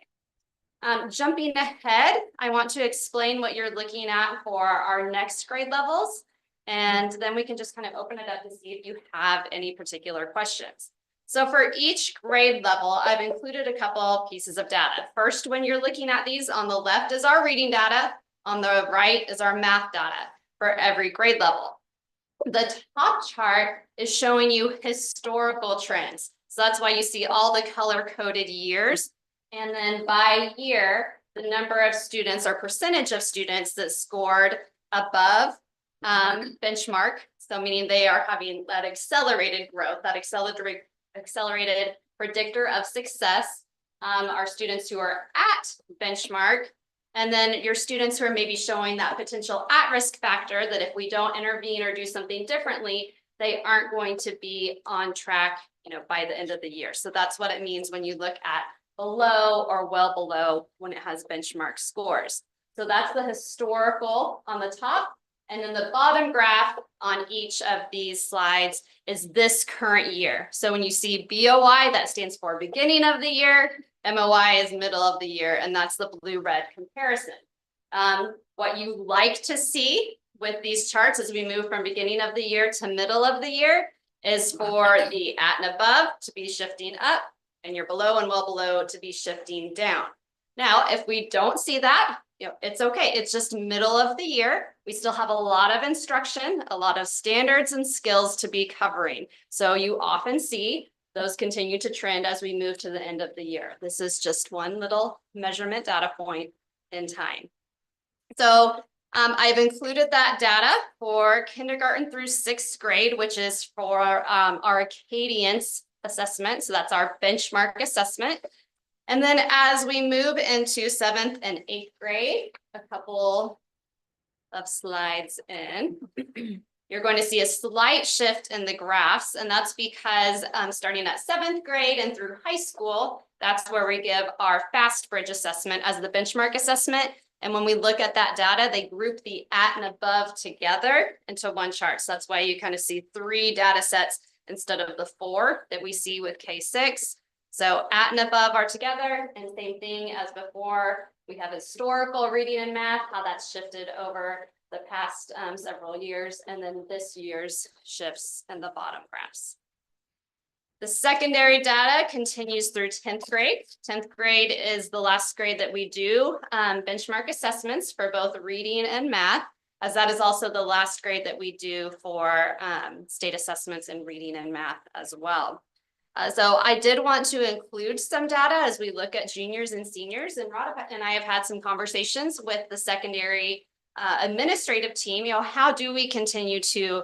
Jumping ahead, I want to explain what you're looking at for our next grade levels, and then we can just kind of open it up to see if you have any particular questions. So for each grade level, I've included a couple pieces of data. First, when you're looking at these, on the left is our reading data, on the right is our math data for every grade level. The top chart is showing you historical trends. So that's why you see all the color-coded years. And then by year, the number of students or percentage of students that scored above benchmark. So meaning they are having that accelerated growth, that accelerated predictor of success. Are students who are at benchmark. And then your students who are maybe showing that potential at-risk factor that if we don't intervene or do something differently, they aren't going to be on track, you know, by the end of the year. So that's what it means when you look at below or well below when it has benchmark scores. So that's the historical on the top. And then the bottom graph on each of these slides is this current year. So when you see BOI, that stands for beginning of the year, MOI is middle of the year, and that's the blue-red comparison. What you like to see with these charts as we move from beginning of the year to middle of the year is for the at and above to be shifting up and your below and well below to be shifting down. Now, if we don't see that, it's okay. It's just middle of the year. We still have a lot of instruction, a lot of standards and skills to be covering. So you often see those continue to trend as we move to the end of the year. This is just one little measurement data point in time. So I've included that data for kindergarten through 6th grade, which is for our Acadience assessment. So that's our benchmark assessment. And then as we move into 7th and 8th grade, a couple of slides in, you're going to see a slight shift in the graphs. And that's because starting at 7th grade and through high school, that's where we give our Fast Bridge assessment as the benchmark assessment. And when we look at that data, they group the at and above together into one chart. So that's why you kind of see 3 data sets instead of the 4 that we see with K6. So at and above are together, and same thing as before. We have historical reading and math, how that's shifted over the past several years, and then this year's shifts in the bottom graphs. The secondary data continues through 10th grade. 10th grade is the last grade that we do benchmark assessments for both reading and math, as that is also the last grade that we do for state assessments in reading and math as well. So I did want to include some data as we look at juniors and seniors, and Rod and I have had some conversations with the secondary administrative team. How do we continue to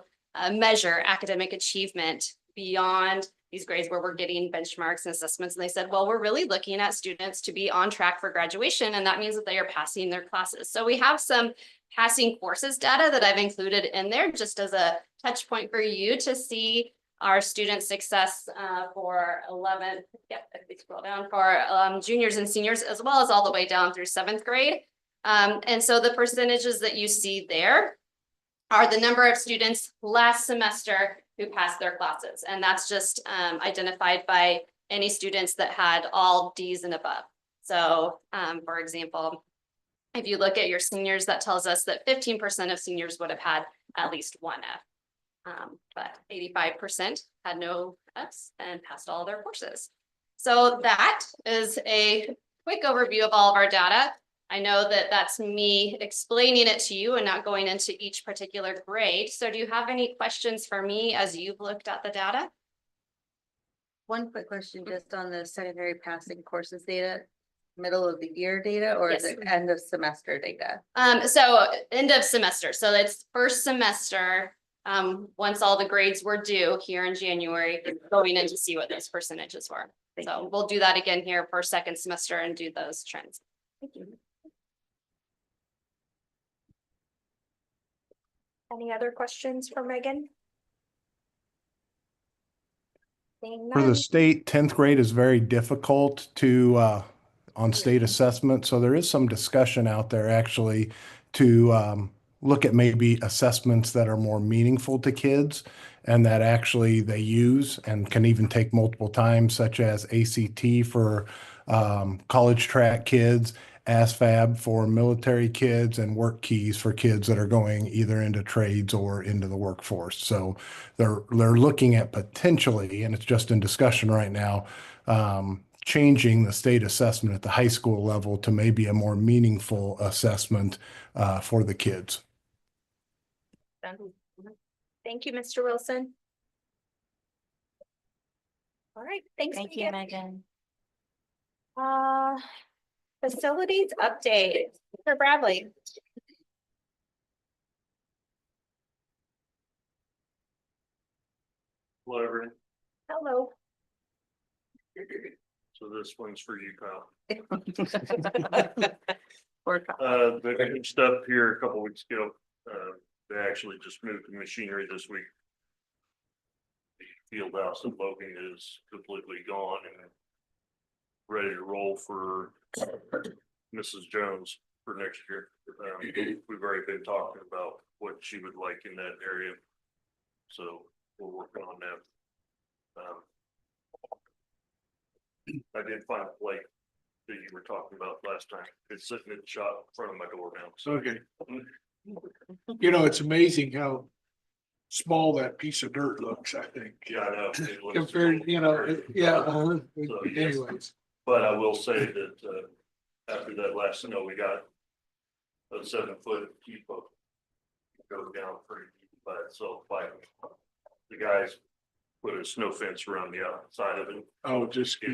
measure academic achievement beyond these grades where we're getting benchmarks and assessments? And they said, well, we're really looking at students to be on track for graduation, and that means that they are passing their classes. So we have some passing courses data that I've included in there just as a touch point for you to see our student success for 11th, if we scroll down, for juniors and seniors, as well as all the way down through 7th grade. And so the percentages that you see there are the number of students last semester who passed their classes. And that's just identified by any students that had all D's and above. So for example, if you look at your seniors, that tells us that 15% of seniors would have had at least one F. But 85% had no Fs and passed all their courses. So that is a quick overview of all of our data. I know that that's me explaining it to you and not going into each particular grade. So do you have any questions for me as you've looked at the data? One quick question just on the secondary passing courses data, middle of the year data, or is it end of semester data? So end of semester. So it's first semester. Once all the grades were due here in January, going in to see what those percentages were. So we'll do that again here for second semester and do those trends. Thank you. Any other questions for Megan? For the state, 10th grade is very difficult to on state assessment. So there is some discussion out there actually to look at maybe assessments that are more meaningful to kids and that actually they use and can even take multiple times, such as ACT for college track kids, ASVAB for military kids, and work keys for kids that are going either into trades or into the workforce. So they're looking at potentially, and it's just in discussion right now, changing the state assessment at the high school level to maybe a more meaningful assessment for the kids. Thank you, Mr. Wilson. All right, thanks. Thank you, Megan. Facilities update for Bradley. Hello, everyone. Hello. So this one's for you, Kyle. Poor Kyle. They finished up here a couple weeks ago. They actually just moved the machinery this week. The field house in Logan is completely gone and ready to roll for Mrs. Jones for next year. We've already been talking about what she would like in that area. So we're working on that. I did find a plate that you were talking about last time. It's sitting in the shop in front of my door now. So, Okay. You know, it's amazing how small that piece of dirt looks, I think. Yeah, I know. It was- Compared, you know, yeah, So, yes. anyways. But I will say that, after that last snow, we got a 7 foot deep of goes down pretty deep by itself, by the guys put a snow fence around the outside of it. Oh, just. They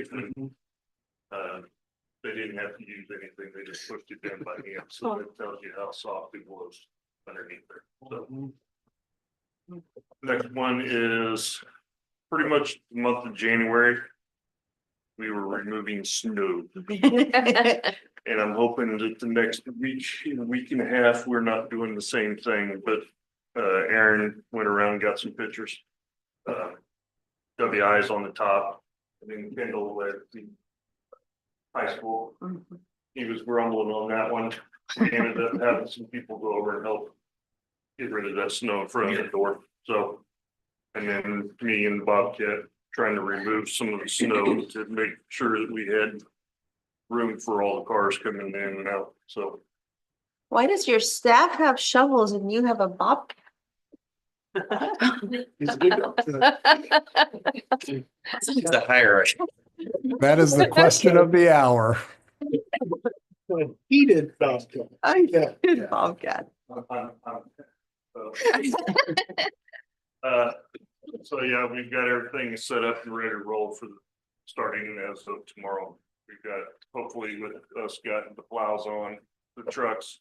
didn't have to use anything, they just pushed it in by hand, so that tells you how soft it was underneath there, so. Next one is pretty much the month of January. We were removing snow, and I'm hoping that the next week, in a week and a half, we're not doing the same thing, but. Aaron went around, and got some pictures. WI's on the top, and then Kendall at the high school. He was grumbling on that one. We ended up having some people go over and help get rid of that snow in front of the door, so. And then me and Bobcat trying to remove some of the snow to make sure that we had room for all the cars coming in and out, so. Why does your staff have shovels and you have a bobcat? He's a good guy. It's a hierarchy. That is the question of the hour. He did. Bobcat. I did bobcat. So yeah, we've got everything set up and ready to roll for the starting as of tomorrow. We've got, hopefully with us getting the plows on the trucks,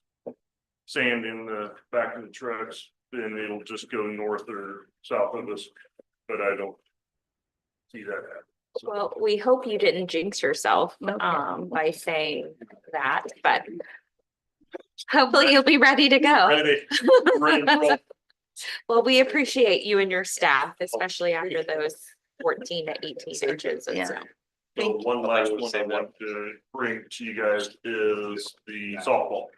sand in the back of the trucks, then it'll just go north or south of us, but I don't see that happen. So, Well, we hope you didn't jinx yourself, by saying that, but hopefully you'll be ready to go. ready to roll. Well, we appreciate you and your staff, especially after those 14 to 18 inches and so. So one last one I want to bring to you guys is the softball.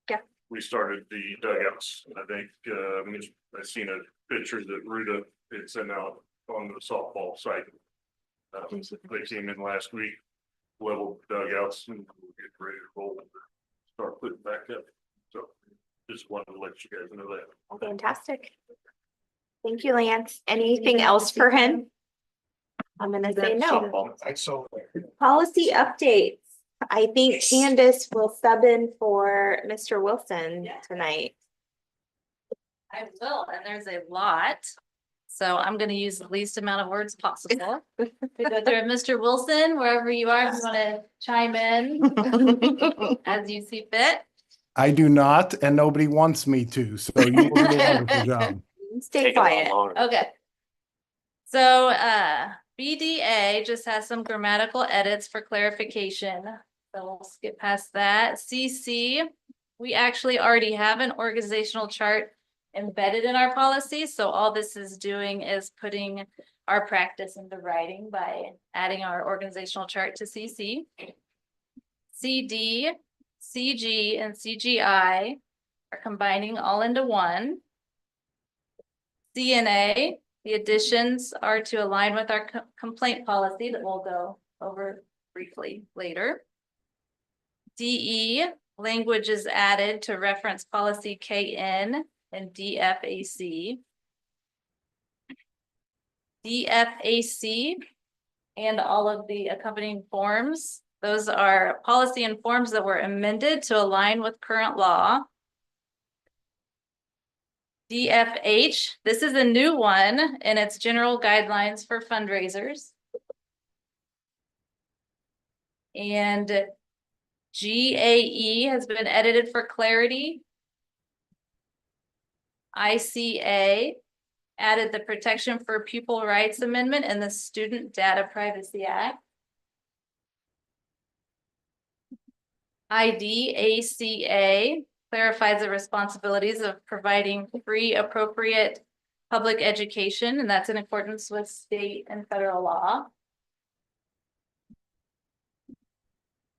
Yeah. We started the dugouts. I think, I seen a picture that Ruta had sent out on the softball site. They came in last week, leveled dugouts, and we'll get ready to roll and start putting back up. So just wanted to let you guys know that. Fantastic. Thank you, Lance. Anything else for him? I'm gonna say no. I saw. Policy updates. I think Candace will sub in for Mr. Wilson tonight. I will, and there's a lot. So I'm gonna use the least amount of words possible. To go through it. Mr. Wilson, wherever you are, if you wanna chime in as you see fit. I do not, and nobody wants me to, so you will do a wonderful job. Stay quiet. Okay. So, BDA just has some grammatical edits for clarification. So we'll skip past that. CC, we actually already have an organizational chart embedded in our policy. So all this is doing is putting our practice into writing by adding our organizational chart to CC. CD, CG, and CGI are combining all into one. CNA, the additions are to align with our complaint policy that we'll go over briefly later. DE, language is added to reference policy KN and DFAC. DFAC and all of the accompanying forms, those are policy and forms that were amended to align with current law. DFH, this is a new one and it's general guidelines for fundraisers. And GAE has been edited for clarity. ICA added the Protection for Pupil Rights Amendment and the Student Data Privacy Act. IDACA clarifies the responsibilities of providing free, appropriate public education, and that's in accordance with state and federal law.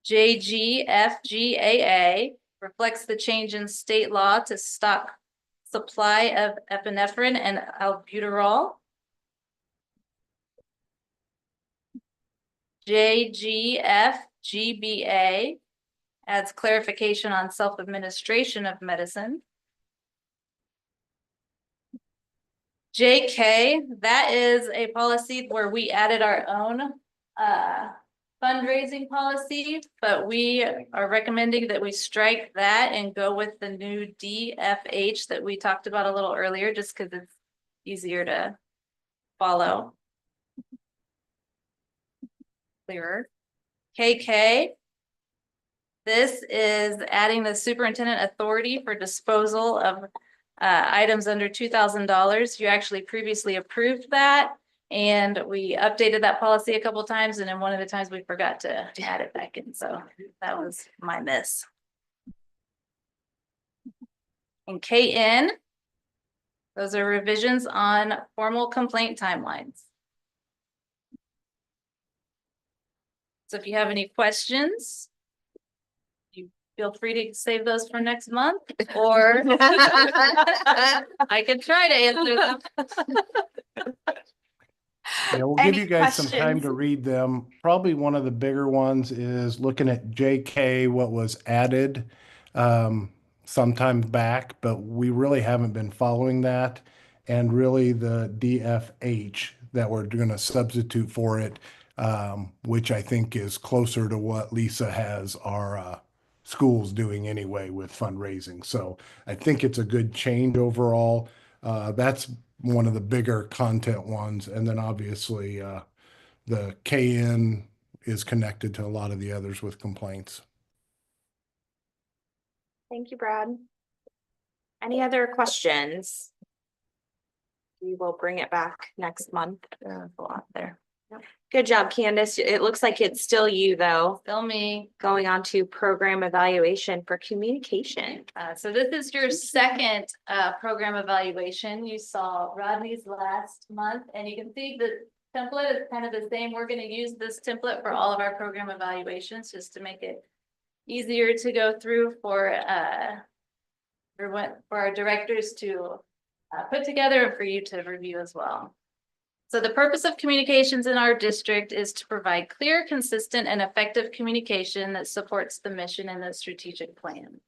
JGFGAA reflects the change in state law to stop supply of epinephrine and albuterol. JGFGBA adds clarification on self-administration of medicine. JK, that is a policy where we added our own fundraising policy, but we are recommending that we strike that and go with the new DFH that we talked about a little earlier, just because it's easier to follow. Clearer. KK. This is adding the superintendent authority for disposal of items under $2,000. You actually previously approved that. And we updated that policy a couple times, and then one of the times we forgot to add it back in. So that was my miss. And KN, those are revisions on formal complaint timelines. So if you have any questions, you feel free to save those for next month, or I could try to answer them. Yeah, we'll give you guys some time to read them. Probably one of the bigger ones is looking at JK, what was added sometime back, but we really haven't been following that. And really the DFH that we're going to substitute for it, which I think is closer to what Lisa has our schools doing anyway with fundraising. So I think it's a good change overall. That's one of the bigger content ones. And then obviously the KN is connected to a lot of the others with complaints. Thank you, Brad. Any other questions? We will bring it back next month. There's a lot there. Good job, Candace. It looks like it's still you though. Still me. Going on to program evaluation for communication. So this is your second program evaluation. You saw Rodney's last month, and you can see the template is kind of the same. We're going to use this template for all of our program evaluations just to make it easier to go through for our directors to put together and for you to review as well. So the purpose of communications in our district is to provide clear, consistent, and effective communication that supports the mission and the strategic plan.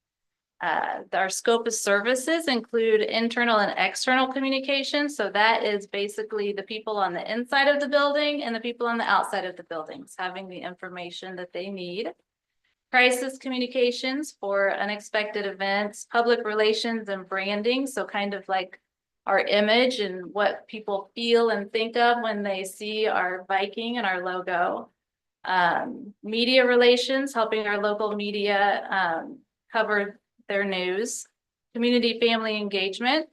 Our scope of services include internal and external communication. So that is basically the people on the inside of the building and the people on the outside of the buildings having the information that they need. Crisis communications for unexpected events, public relations, and branding. So kind of like our image and what people feel and think of when they see our Viking and our logo. Media relations, helping our local media cover their news. Community family engagement,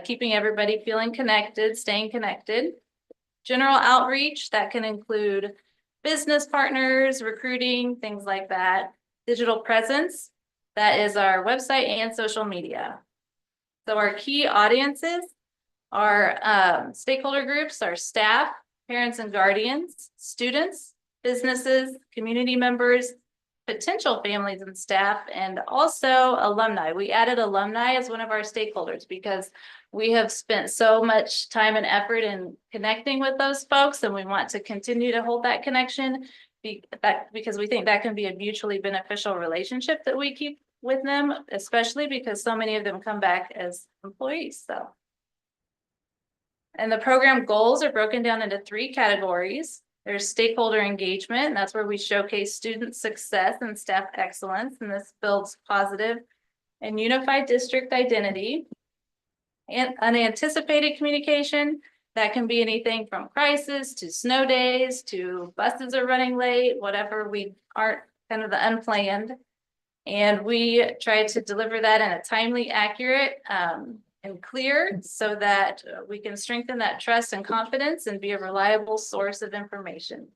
keeping everybody feeling connected, staying connected. General outreach, that can include business partners, recruiting, things like that. Digital presence, that is our website and social media. So our key audiences are stakeholder groups, our staff, parents and guardians, students, businesses, community members, potential families and staff, and also alumni. We added alumni as one of our stakeholders because we have spent so much time and effort in connecting with those folks, and we want to continue to hold that connection because we think that can be a mutually beneficial relationship that we keep with them, especially because so many of them come back as employees. So, and the program goals are broken down into 3 categories. There's stakeholder engagement, and that's where we showcase student success and staff excellence, and this builds positive and unified district identity. And unanticipated communication, that can be anything from crisis to snow days to buses are running late, whatever we aren't kind of the unplanned. And we try to deliver that in a timely, accurate, and clear so that we can strengthen that trust and confidence and be a reliable source of information.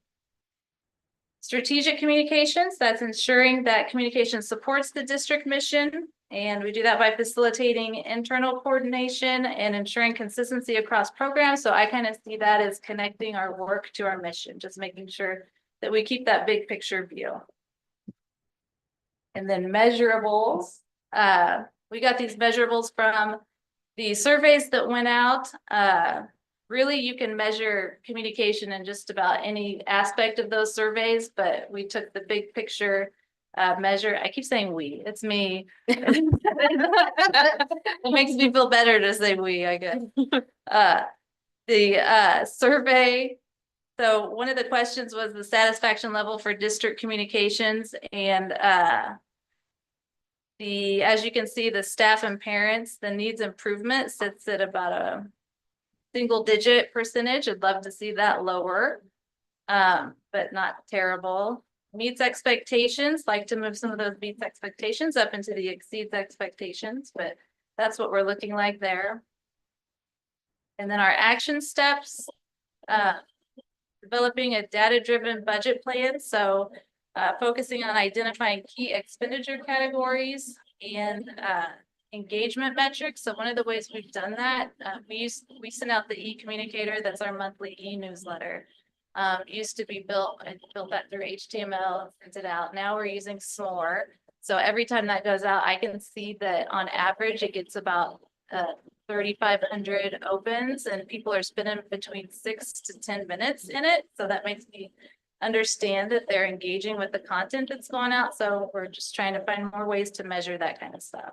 Strategic communications, that's ensuring that communication supports the district mission. And we do that by facilitating internal coordination and ensuring consistency across programs. So I kind of see that as connecting our work to our mission, just making sure that we keep that big picture view. And then measurables, we got these measurables from the surveys that went out. Really, you can measure communication in just about any aspect of those surveys, but we took the big picture measure. I keep saying we, it's me. It makes me feel better to say we, I guess. The survey. So one of the questions was the satisfaction level for district communications, and as you can see, the staff and parents, the needs improvement sits at about a single digit percentage. I'd love to see that lower, but not terrible. Meets expectations, like to move some of those meets expectations up into the exceeds expectations, but that's what we're looking like there. And then our action steps, developing a data-driven budget plan. So focusing on identifying key expenditure categories and engagement metrics. So one of the ways we've done that, we sent out the e-communicator. That's our monthly e-newsletter. Used to be built that through HTML, sent it out. Now we're using SMORE. So every time that goes out, I can see that on average, it gets about 3,500 opens, and people are spending between 6 to 10 minutes in it. So that makes me understand that they're engaging with the content that's going out. So we're just trying to find more ways to measure that kind of stuff.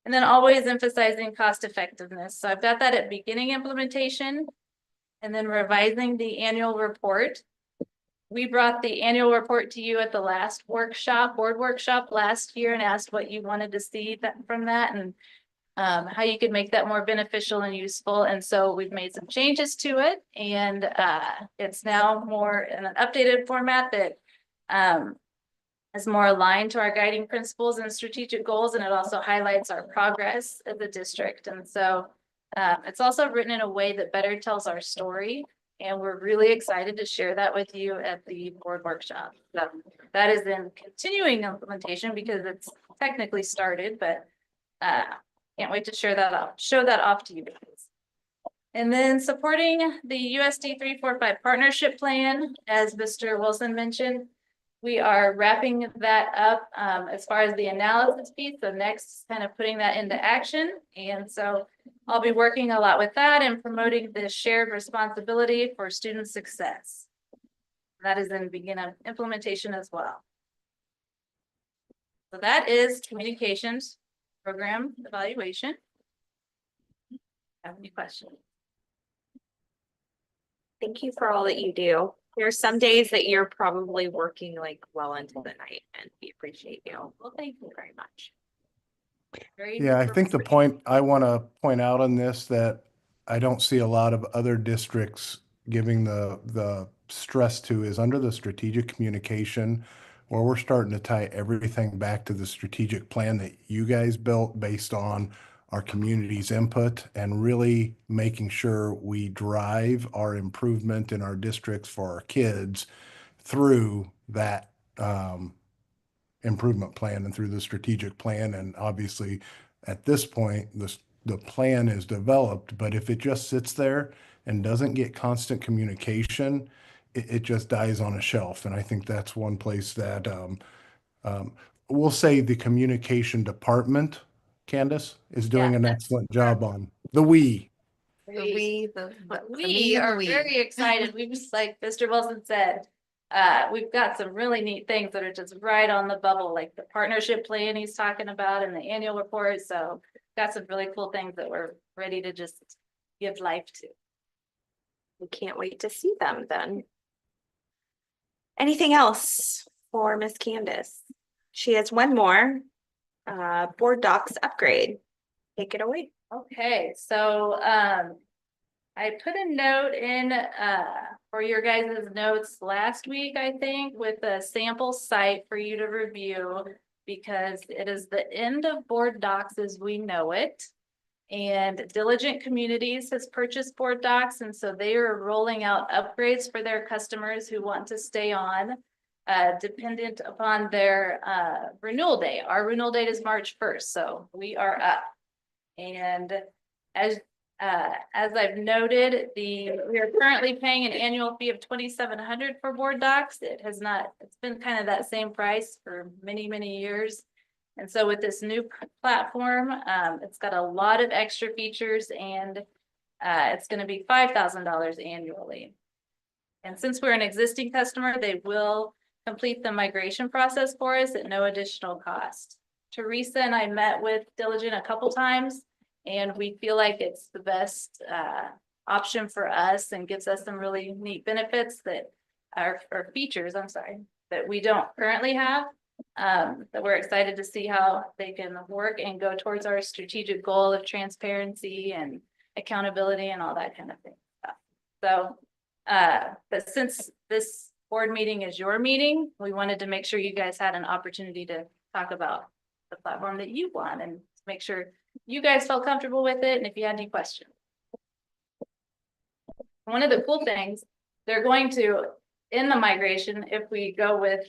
And then always emphasizing cost effectiveness. So I've got that at beginning implementation, and then revising the annual report. We brought the annual report to you at the last board workshop last year, and asked what you wanted to see from that, and how you could make that more beneficial and useful. And so we've made some changes to it, and it's now more in an updated format that is more aligned to our guiding principles and strategic goals. And it also highlights our progress as a district. And so it's also written in a way that better tells our story. And we're really excited to share that with you at the board workshop. So that is in continuing implementation because it's technically started, but can't wait to show that off to you guys. And then supporting the USD 345 partnership plan, as Mr. Wilson mentioned, we are wrapping that up as far as the analysis piece. So next, kind of putting that into action. And so I'll be working a lot with that and promoting the shared responsibility for student success. That is in the beginning of implementation as well. So that is communications program evaluation. Have any questions? Thank you for all that you do. There's some days that you're probably working like well into the night, and we appreciate you. Well, thank you very much. Yeah, I think the point I want to point out on this, that I don't see a lot of other districts giving the stress to, is under the strategic communication, where we're starting to tie everything back to the strategic plan that you guys built based on our community's input, and really making sure we drive our improvement in our districts for our kids through that improvement plan and through the strategic plan. And obviously at this point, the plan is developed, but if it just sits there and doesn't get constant communication, it just dies on a shelf. And I think that's one place that we'll say the communication department, Candace, is doing an excellent job on the we. We are very excited. We just, like Mr. Wilson said, we've got some really neat things that are just right on the bubble, like the partnership plan he's talking about and the annual report. So got some really cool things that we're ready to just give life to. We can't wait to see them then. Anything else for Miss Candace? She has one more board docs upgrade. Take it away. Okay, so I put a note in for your guys' notes last week, I think, with a sample site for you to review, because it is the end of board docs as we know it. And Diligent Communities has purchased board docs, and so they are rolling out upgrades for their customers who want to stay on, dependent upon their renewal date. Our renewal date is March 1st, so we are up. And as I've noted, we are currently paying an annual fee of $2,700 for board docs. It's been kind of that same price for many, many years. And so with this new platform, it's got a lot of extra features, and it's going to be $5,000 annually. And since we're an existing customer, they will complete the migration process for us at no additional cost. Teresa and I met with Diligent a couple times, and we feel like it's the best option for us and gives us some really neat benefits that are, or features, I'm sorry, that we don't currently have. That we're excited to see how they can work and go towards our strategic goal of transparency and accountability and all that kind of thing. So, but since this board meeting is your meeting, we wanted to make sure you guys had an opportunity to talk about the platform that you want and make sure you guys felt comfortable with it and if you had any questions. One of the cool things, they're going to, in the migration, if we go with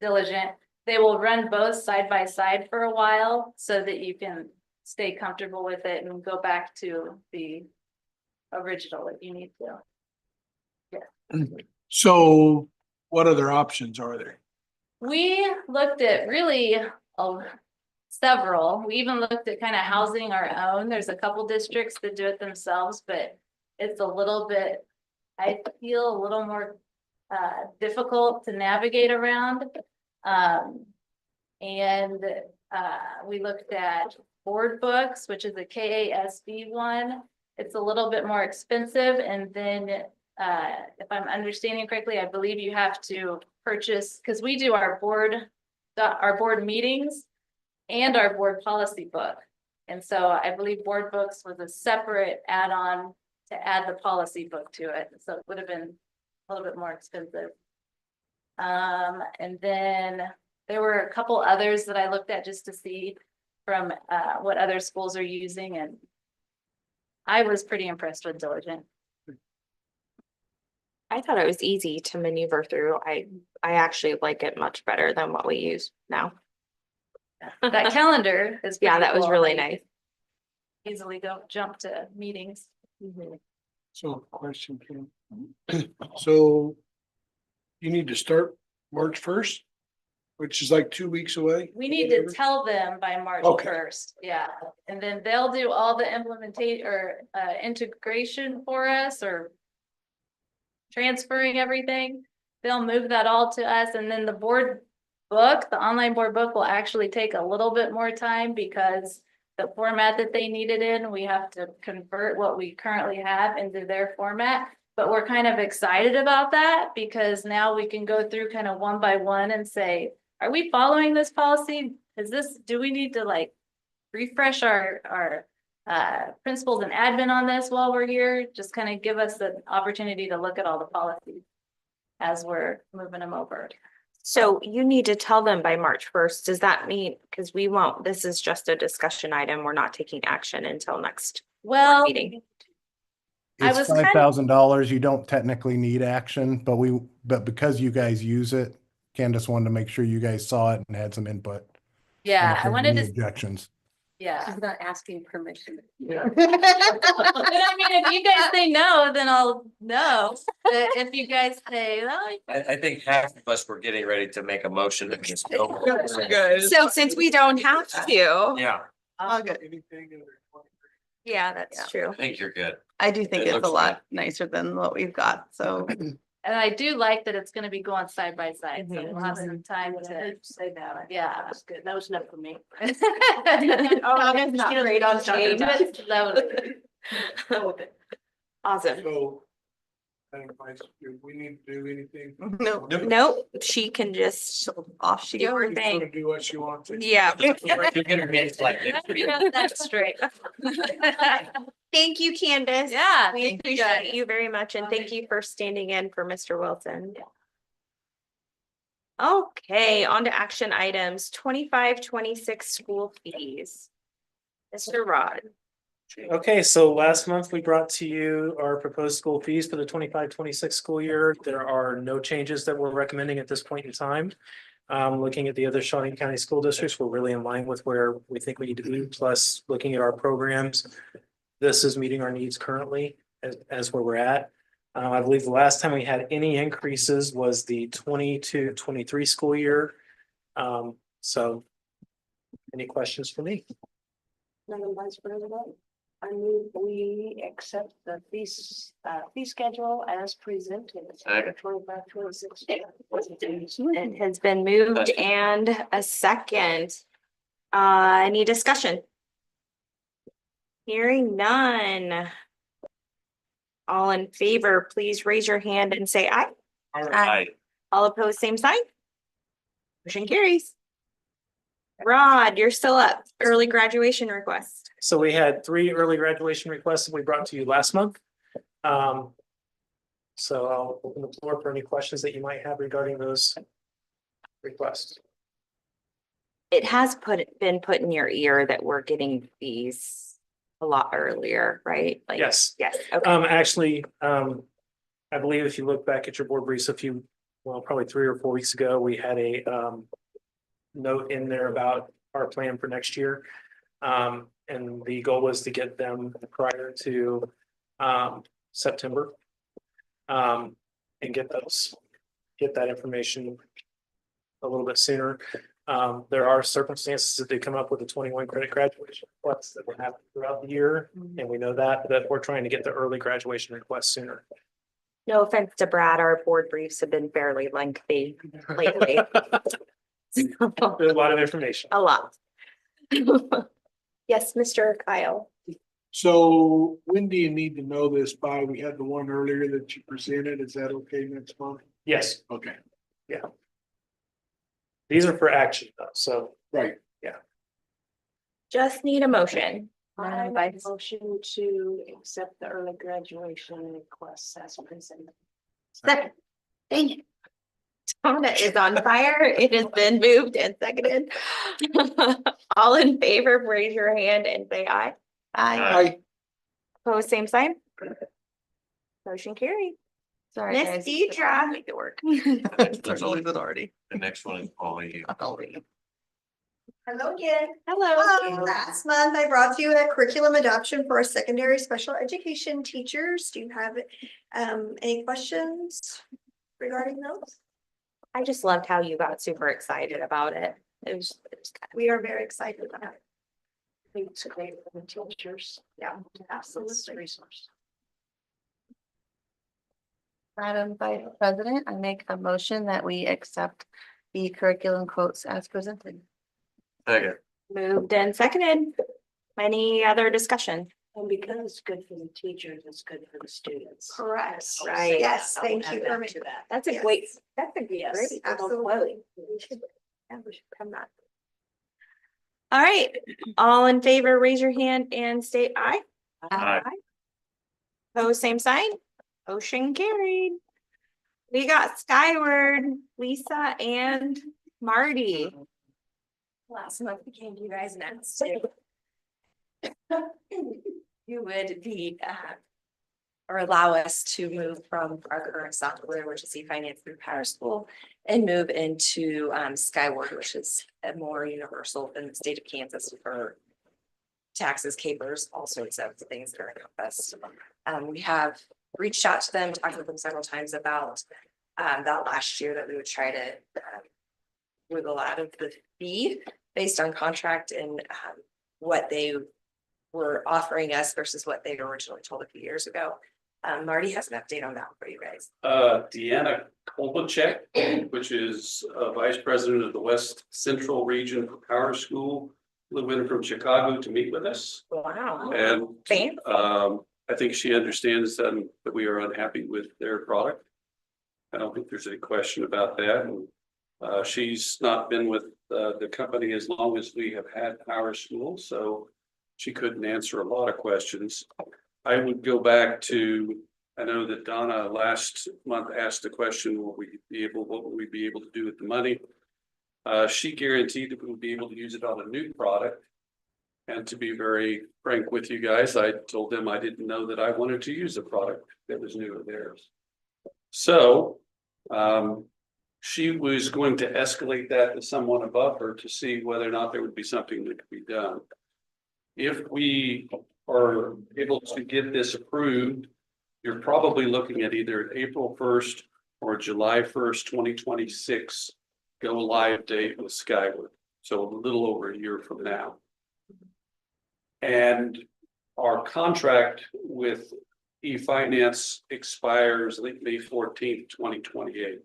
Diligent, they will run both side by side for a while so that you can stay comfortable with it and go back to the original if you need to. Yeah. So what other options are there? We looked at really several. We even looked at kind of housing our own. There's a couple districts that do it themselves, but it's a little bit, I feel a little more difficult to navigate around. We looked at board books, which is a KASB one. It's a little bit more expensive. And then if I'm understanding correctly, I believe you have to purchase, because we do our board meetings and our board policy book. And so I believe board books was a separate add-on to add the policy book to it. So it would have been a little bit more expensive. And then there were a couple others that I looked at just to see from what other schools are using. And I was pretty impressed with Diligent. I thought it was easy to maneuver through. I actually like it much better than what we use now. That calendar is Yeah, pretty that was cool. really You nice. can easily go jump to meetings. So question, Kim. So you need to start March 1st, which is like 2 weeks away? We need to tell them by March Okay. 1st, yeah, and then they'll do all the implementation or integration for us or transferring everything. They'll move that all to us, and then the board book, the online board book will actually take a little bit more time because the format that they need it in, we have to convert what we currently have into their format. But we're kind of excited about that because now we can go through kind of one by one and say, are we following this policy? Do we need to like refresh our principals and admin on this while we're here? Just kind of give us the opportunity to look at all the policies as we're moving them over. So you need to tell them by March 1st. Does that mean, because we won't, this is just a discussion item. We're not taking action until next Well, meeting. I It's was kind of- $5,000. You don't technically need action, but because you guys use it, Candace wanted to make sure you guys saw it and had some input. And yeah, if I there were wanted any to, objections. yeah. She's not asking permission. Yeah. But I mean, if you guys say no, then I'll know. But if you guys say, oh, I think half of us were getting ready to make a motion to just go. So since we don't have to. Yeah, All good. Anything in there? Yeah, that's true. I think you're good. I do think It it's a looks lot nicer than what we've got, so. and I do like that it's gonna be going side by side, so we'll have some time to. Say that. Yeah. That was good. That was enough for me. Oh, that is not great on change. Awesome. So. Advice, do we need to do anything? No. Nope, she can just Off she do goes. her She's thing. gonna do what she wants to. Yeah. That's straight. Thank you, Candace. Yeah. We thank you appreciate guys. you very much and thank you for standing in for Mr. Wilson. Okay, on to action items, 25-26 school fees. Mr. Rod. Okay, so last month we brought to you our proposed school fees for the 25-26 school year. There are no changes that we're recommending at this point in time. Looking at the other Shawnee County school districts, we're really in line with where we think we need to be, plus looking at our programs. This is meeting our needs currently as where we're at. I believe the last time we had any increases was the 22-23 school year. So any questions for me? I move we accept the fee schedule as presented. Second. 25-26. It has been moved and a second. Any discussion? Hearing none. All in favor, please raise your hand and say aye. Aye. All opposed, same sign. Motion carries. Rod, you're still up. Early graduation request. So we had 3 early graduation requests that we brought to you last month. So I'll open the floor for any questions that you might have regarding those requests. It has been put in your ear that we're getting these a lot earlier, right? Like, Yes. yes, okay. Actually, I believe if you look back at your board briefs probably 3 or 4 weeks ago, we had a note in there about our plan for next year. And the goal was to get them prior to September. And get that information a little bit sooner. There are circumstances that they come up with a 21 credit graduation request that will happen throughout the year. And we know that we're trying to get the early graduation request sooner. No offense to Brad, our board briefs have been fairly lengthy lately. There's a lot of information. A lot. Yes, Mr. Kyle. So when do you need to know this by? We had the one earlier that you presented. Is that okay next month? Yes, Okay, these are for action though, so. right. Just need a motion. I make a motion to accept the early graduation requests as presented. Second. Dang it. Donna is on fire. It has been moved and seconded. All in favor, raise your hand and say aye. Aye. Opposed, same sign. Motion carried. Sorry, Miss guys. Deidre. Make it work. There's Believe it already. The next one is probably you. Hello again. Hello. Last month I brought you a curriculum adoption for our secondary special education teachers. Do you have any questions regarding those? I just loved how you got super excited about it. It was We are very excited about it. I think it's great for the teachers. Yeah, It's absolutely. a resource. Madam Vice President, I make a motion that we accept the curriculum quotes as presented. Second. moved and seconded. Any other discussion? And because it's good for the teachers, it's good for the students. Correct. Right. Yes, I will thank add you that for to that. That's a Yes. great, that's a great. Yes, absolutely. We should come back. All right, all in favor, raise your hand and state aye. Aye. Pose same sign. Motion carried. We got Skyward, Lisa and Marty. Last month we came to you guys next too. You would be, or allow us to move from our current software, which is e-finance through Power School, and move into Skyward, which is a more universal in the state of Kansas for taxes, capers, all sorts of things that are encompassed. We have reached out to them, talked with them several times about that last year that we would try to wiggle out of the fee based on contract and what they were offering us versus what they originally told a few years ago. Marty has an update on that for you guys. Deanna Kolbachek, which is Vice President of the West Central Region for Power School, flew in from Chicago to meet with us. Wow. And Fancy. I think she understands that we are unhappy with their product. I don't think there's any question about that. And she's not been with the company as long as we have had Power School, so she couldn't answer a lot of questions. I would go back to, I know that Donna last month asked the question, what would we be able to do with the money? She guaranteed that we would be able to use it on a new product. And to be very frank with you guys, I told them I didn't know that I wanted to use a product that was new of theirs. So she was going to escalate that to someone above her to see whether or not there would be something that could be done. If we are able to get this approved, you're probably looking at either April 1st or July 1st, 2026 go live date with Skyward. So a little over a year from now. And our contract with e-finance expires, I think, May 14th, 2028.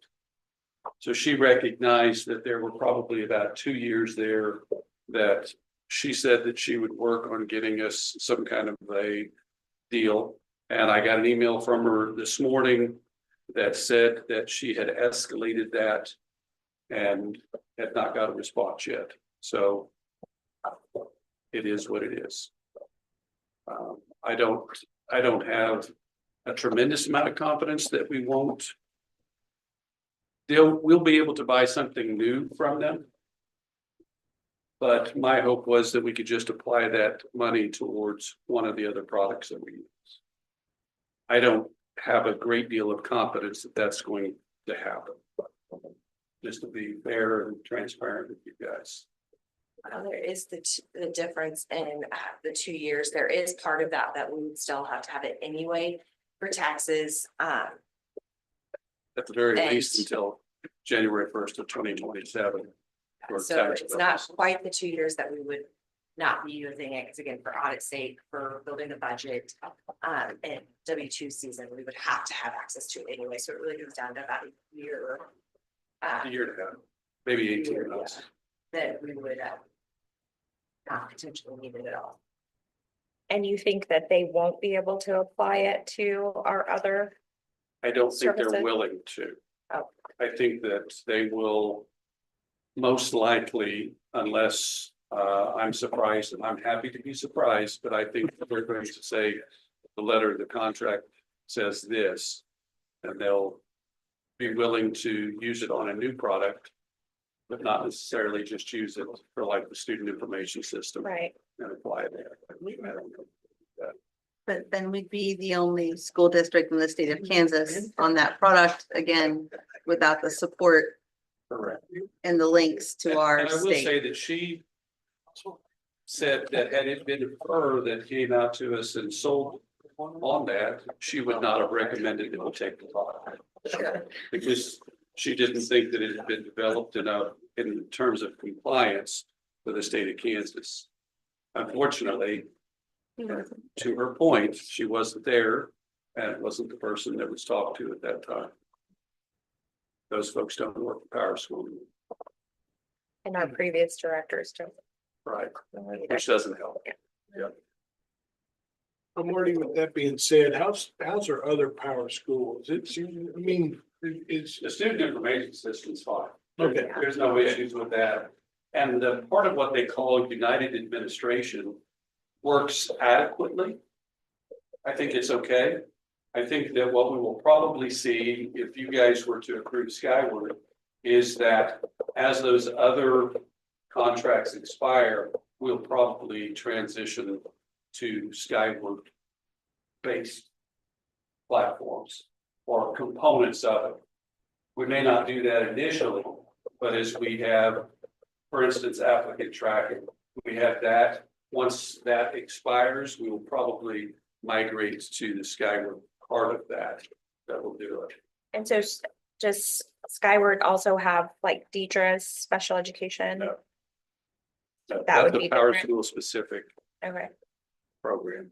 So she recognized that there were probably about 2 years there that she said that she would work on getting us some kind of a deal. And I got an email from her this morning that said that she had escalated that and had not got a response yet. So it is what it is. I don't have a tremendous amount of confidence that we'll be able to buy something new from them. But my hope was that we could just apply that money towards one of the other products that we use. I don't have a great deal of confidence that that's going to happen. Just to be fair and transparent with you guys. There is the difference in the 2 years. There is part of that we would still have to have it anyway for taxes. At the very And- least until January 1st of 2027. for So tax it's not purposes. quite the 2 years that we would not be using it, because again, for audit sake, for building the budget, and W-2 season, we would have to have access to it anyway, so it really comes down to about a year. A year and a half, maybe 18 months. That we would not potentially need it at all. And you think that they won't be able to apply it to our other? I don't think they're Services? willing to. Oh. I think that they will most likely, unless I'm surprised, and I'm happy to be surprised, but I think that they're going to say the letter of the contract says this, and they'll be willing to use it on a new product, but not necessarily just use it for like the student information system. Right. And apply it there. I don't know. But then we'd be the only school district in the state of Kansas on that product, again, without the support Correct. and the links to our And I will state. say that she said that had it been her that came out to us and sold on that, she would not have recommended that we take the product. Because she didn't think that it had been developed enough in terms of compliance for the state of Kansas. Unfortunately, to her point, she wasn't there and wasn't the person that was talked to at that time. Those folks don't work for Power School, And our previous directors don't. right? Which doesn't help. Marty, with that being said, how's our other power schools? It's, I mean, it's, The student information system's fine. Okay. There's no issues with that. And the part of what they call United Administration works adequately. I think it's okay. I think that what we will probably see if you guys were to approve Skyward is that as those other contracts expire, we'll probably transition to Skyward based platforms or components of it. We may not do that initially, but as we have, for instance, applicant tracking, we have that. Once that expires, we will probably migrate to the Skyward part of that. That will do it. And so does Skyward also have like Deidre's special education? No. That would that's be a Power different. School specific Okay. program.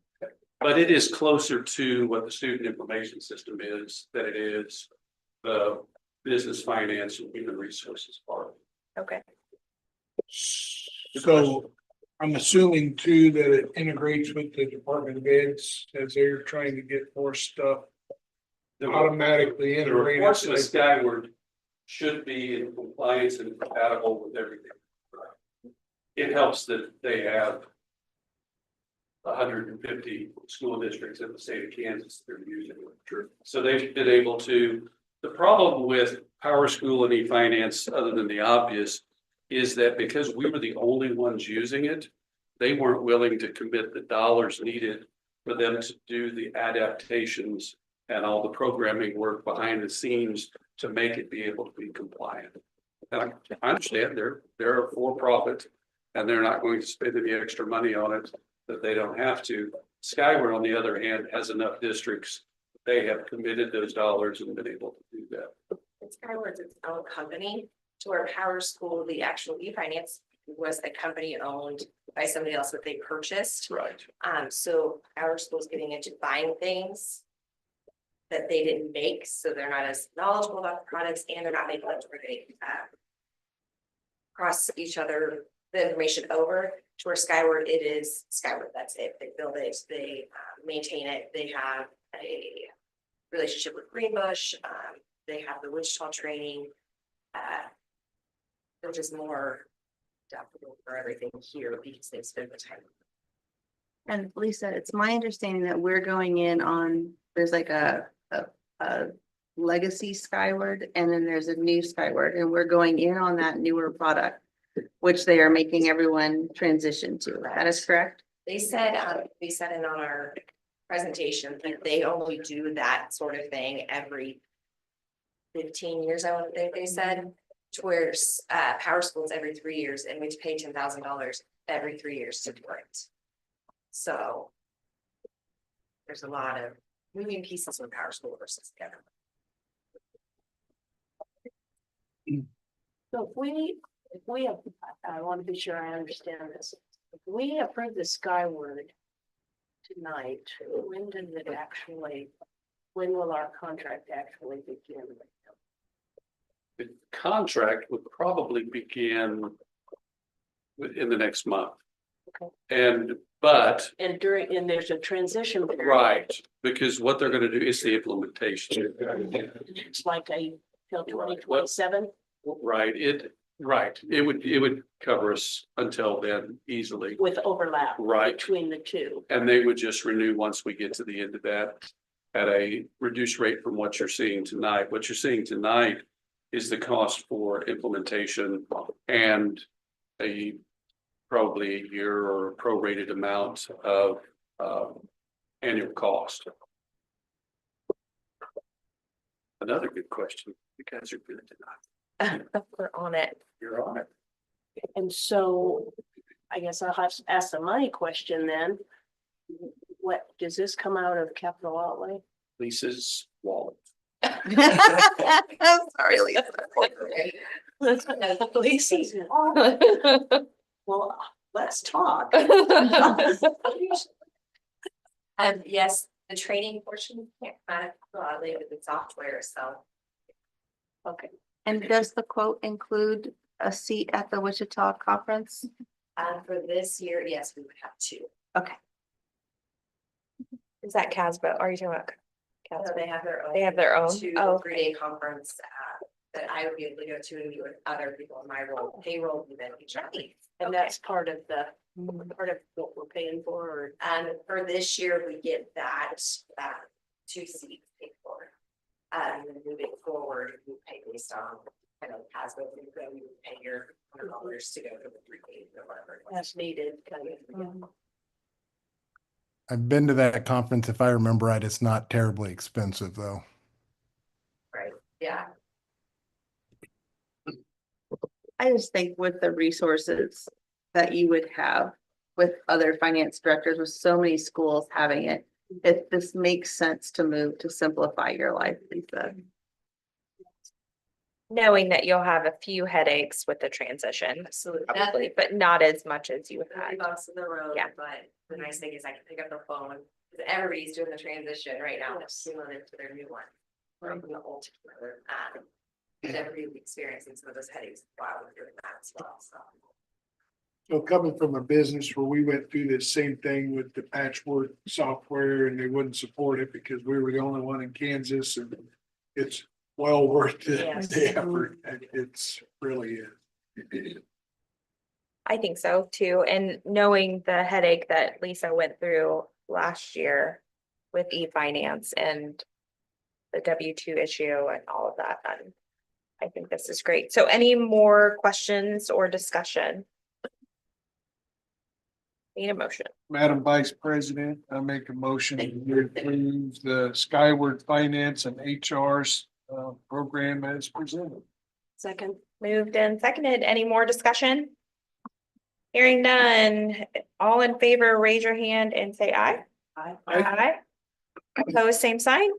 But it is closer to what the student information system is, than it is the business finance and human resources part. Okay. so I'm assuming too that it integrates with the Department of Ed's as they're trying to get more stuff automatically The integrated. reports with Skyward should be in compliance and compatible with everything. It helps that they have 150 school districts in the state of Kansas that are using it. So they've been able to, the problem with Power School and e-finance, other than the obvious, is that because we were the only ones using it, they weren't willing to commit the dollars needed for them to do the adaptations and all the programming work behind the scenes to make it be able to be compliant. And I understand they're a for-profit and they're not going to spend any extra money on it that they don't have to. Skyward, on the other hand, has enough districts. They have committed those dollars and been able to do that. And Skyward's its own company, to where Power School, the actual e-finance was a company owned by somebody else that they purchased. Right. So our school's getting into buying things that they didn't make, so they're not as knowledgeable about the products, and they're not making it to where they cross each other the information over. To where Skyward, it is Skyward, that's it. They build it, they maintain it, they have a relationship with Greenbush, they have the Wichita training. They're just more adaptable for everything here because they spend the time. And Lisa, it's my understanding that we're going in on, there's like a legacy Skyward and then there's a new Skyward, and we're going in on that newer product, which they are making everyone transition to. That is correct? They said, we said it on our presentation that they only do that sort of thing every 15 years, I want to think they said, to where Power School's every 3 years, and we pay $10,000 every 3 years to do it. So there's a lot of moving pieces with Power School versus the other. So if we have, I want to be sure I understand this. If we approve the Skyward tonight, when does it actually, when will our contract actually begin? The contract would probably begin in the next month. Okay. But And there's a transition period. right, because what they're gonna do is the implementation. It's like till 2027. Right, it would cover us until then easily. With overlap. Right. Between the two. And they would just renew once we get to the end of that at a reduced rate from what you're seeing tonight. What you're seeing tonight is the cost for implementation and probably a year or prorated amount of annual cost. Another good question. You guys are good tonight. We're on it. You're on it. And so I guess I'll have to ask the money question then. What, does this come out of capital outlay? Lisa's wallet. I'm sorry, Lisa. Lisa's. Well, let's talk. Yes, the training portion can't come out broadly with the software, so. Okay. And does the quote include a seat at the Wichita conference? For this year, yes, we would have 2. Okay. Is that Casbo? Are you talking about? So Casbo? they have their own. They have their own? 2 Oh, 3-day conference that I would be able to go to and meet with other people in my role, payroll, even HR. And that's part of what we're paying for, or And for this year, we get that 2 seats paid for. And then moving forward, we pay based on kind of as we would pay your $100 to go to the 3 days or whatever. as needed kind of. I've been to that conference. If I remember right, it's not terribly expensive though. Right, yeah. I just think with the resources that you would have with other finance directors, with so many schools having it, this makes sense to move to simplify your life, Lisa. knowing that you'll have a few headaches with the transition, Absolutely. but not as much as you Few had. bumps in the road, Yeah. but the nice thing is I can pick up the phone, because everybody's doing the transition right now, similar into their new one. From the old to the other, and everybody's experiencing some of those headaches while we're doing that as well, so. So coming from a business where we went through the same thing with the patchwork software and they wouldn't support it because we were the only one in Kansas, and it's well worth Yes. the effort. It's really is. I think so too, and knowing the headache that Lisa went through last year with e-finance and the W-2 issue and all of that, I think this is great. So any more questions or discussion? Need a motion. Madam Vice President, I make a motion to approve the Skyward Finance and HR's program as presented. Second. Moved and seconded. Any more discussion? Hearing none. All in favor, raise your hand and say aye. Aye. Aye. Opposed, same sign.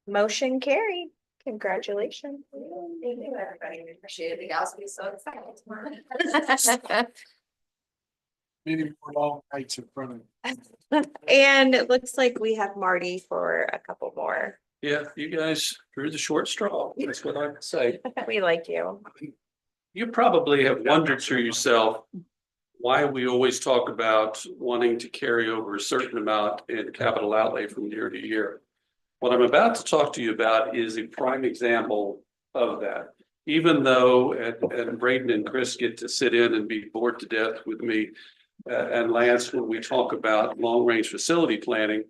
Motion carried. Congratulations. Thank you, everybody. We appreciate it. The gals will be so excited tomorrow. Many more long nights in front of. And it looks like we have Marty for a couple more. Yeah, you guys drew the short straw. That's what I would say. We like you. You probably have wondered to yourself why we always talk about wanting to carry over a certain amount in capital outlay from year to year. What I'm about to talk to you about is a prime example of that. Even though, and Braden and Chris get to sit in and be bored to death with me and Lance when we talk about long-range facility planning.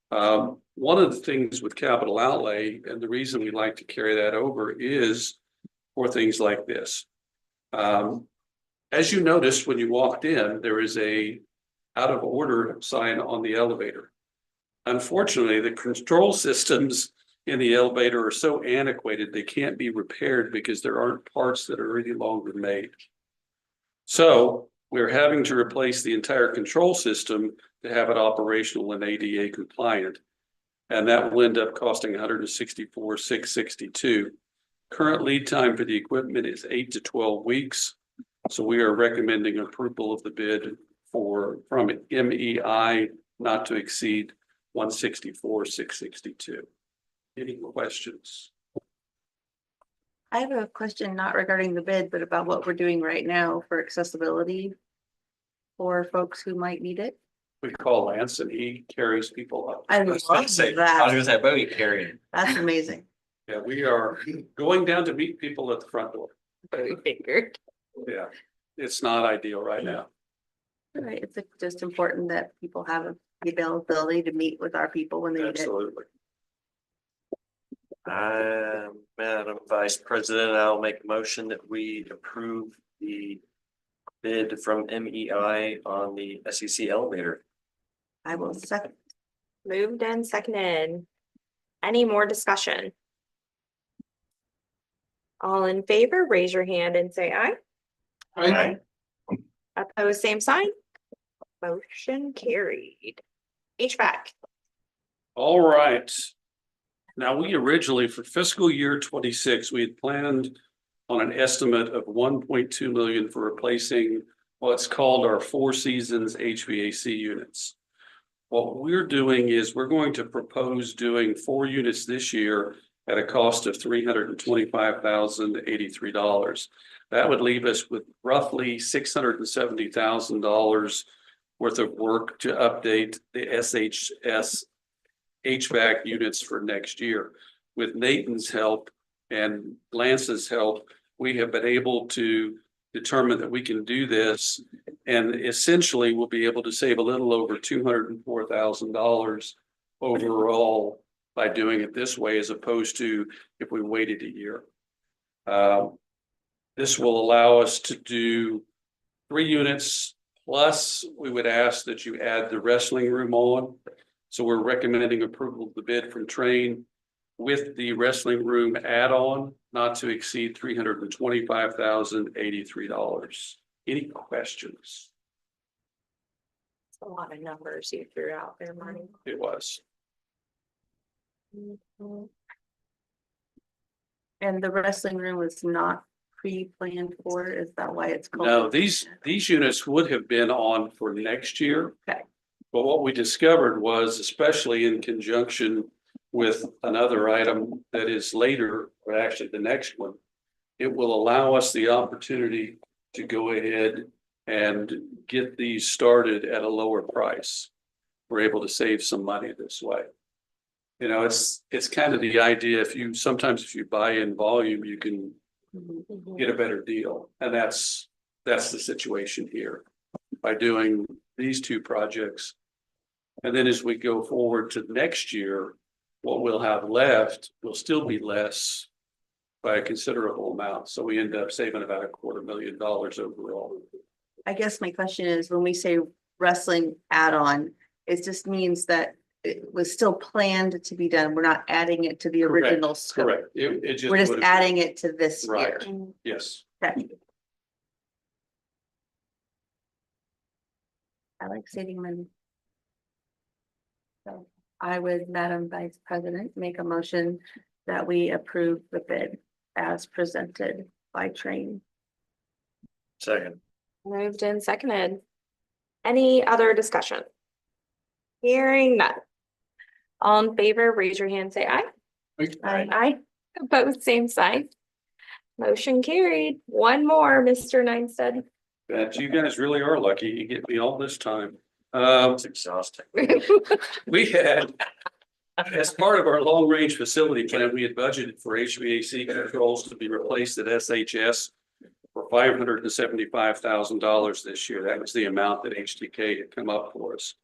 One of the things with capital outlay, and the reason we like to carry that over is for things like this. As you noticed when you walked in, there is a out of order sign on the elevator. Unfortunately, the control systems in the elevator are so antiquated, they can't be repaired because there aren't parts that are any longer made. So we're having to replace the entire control system to have it operational and ADA compliant. And that will end up costing $164,662. Current lead time for the equipment is 8 to 12 weeks. So we are recommending approval of the bid from MEI not to exceed $164,662. Any questions? I have a question not regarding the bid, but about what we're doing right now for accessibility for folks who might need it. We call Lance and he carries people up. I love that. But we carry it. That's amazing. Yeah, we are going down to meet people at the front door. Very figured. Yeah, it's not ideal right now. Right, it's just important that people have the availability to meet with our people when they need it. Absolutely. Madam Vice President, I'll make a motion that we approve the bid from MEI on the SEC elevator. I will second. Moved and seconded. Any more discussion? All in favor, raise your hand and say aye. Aye. Opposed, same sign. Motion carried. HVAC. All right. Now, we originally for fiscal year 26, we had planned on an estimate of 1.2 million for replacing what's called our Four Seasons HVAC units. What we're doing is we're going to propose doing 4 units this year at a cost of $325,083. That would leave us with roughly $670,000 worth of work to update the SHS HVAC units for next year. With Nathan's help and Lance's help, we have been able to determine that we can do this, and essentially we'll be able to save a little over $204,000 overall by doing it this way, as opposed to if we waited a year. This will allow us to do 3 units, plus we would ask that you add the wrestling room on. So we're recommending approval of the bid from Train with the wrestling room add-on not to exceed $325,083. Any questions? It's a lot of numbers you threw out there, Marty. It was. And the wrestling room was not pre-planned for, is that why it's called? No, these units would have been on for next year. Okay. But what we discovered was, especially in conjunction with another item that is later, or actually the next one, it will allow us the opportunity to go ahead and get these started at a lower price. We're able to save some money this way. You know, it's kind of the idea, sometimes if you buy in volume, you can get a better deal. And that's the situation here by doing these 2 projects. And then as we go forward to next year, what we'll have left will still be less by a considerable amount. So we end up saving about $250,000 overall. I guess my question is, when we say wrestling add-on, it just means that it was still planned to be done. We're not adding it to the original scope. Correct. It just We're just would have adding it to this year. Right. Yes. Okay. I like saving money. So I would, Madam Vice President, make a motion that we approve the bid as presented by Train. Second. Moved and seconded. Any other discussion? Hearing none. All in favor, raise your hand, say aye. Aye. Opposed, same sign. Motion carried. One more, Mr. Neinstead. But you guys really are lucky. You get me all this time. It's exhausting. We had, as part of our long-range facility plan, we had budgeted for HVAC controls to be replaced at SHS for $575,000 this year. That was the amount that HTK had come up for us.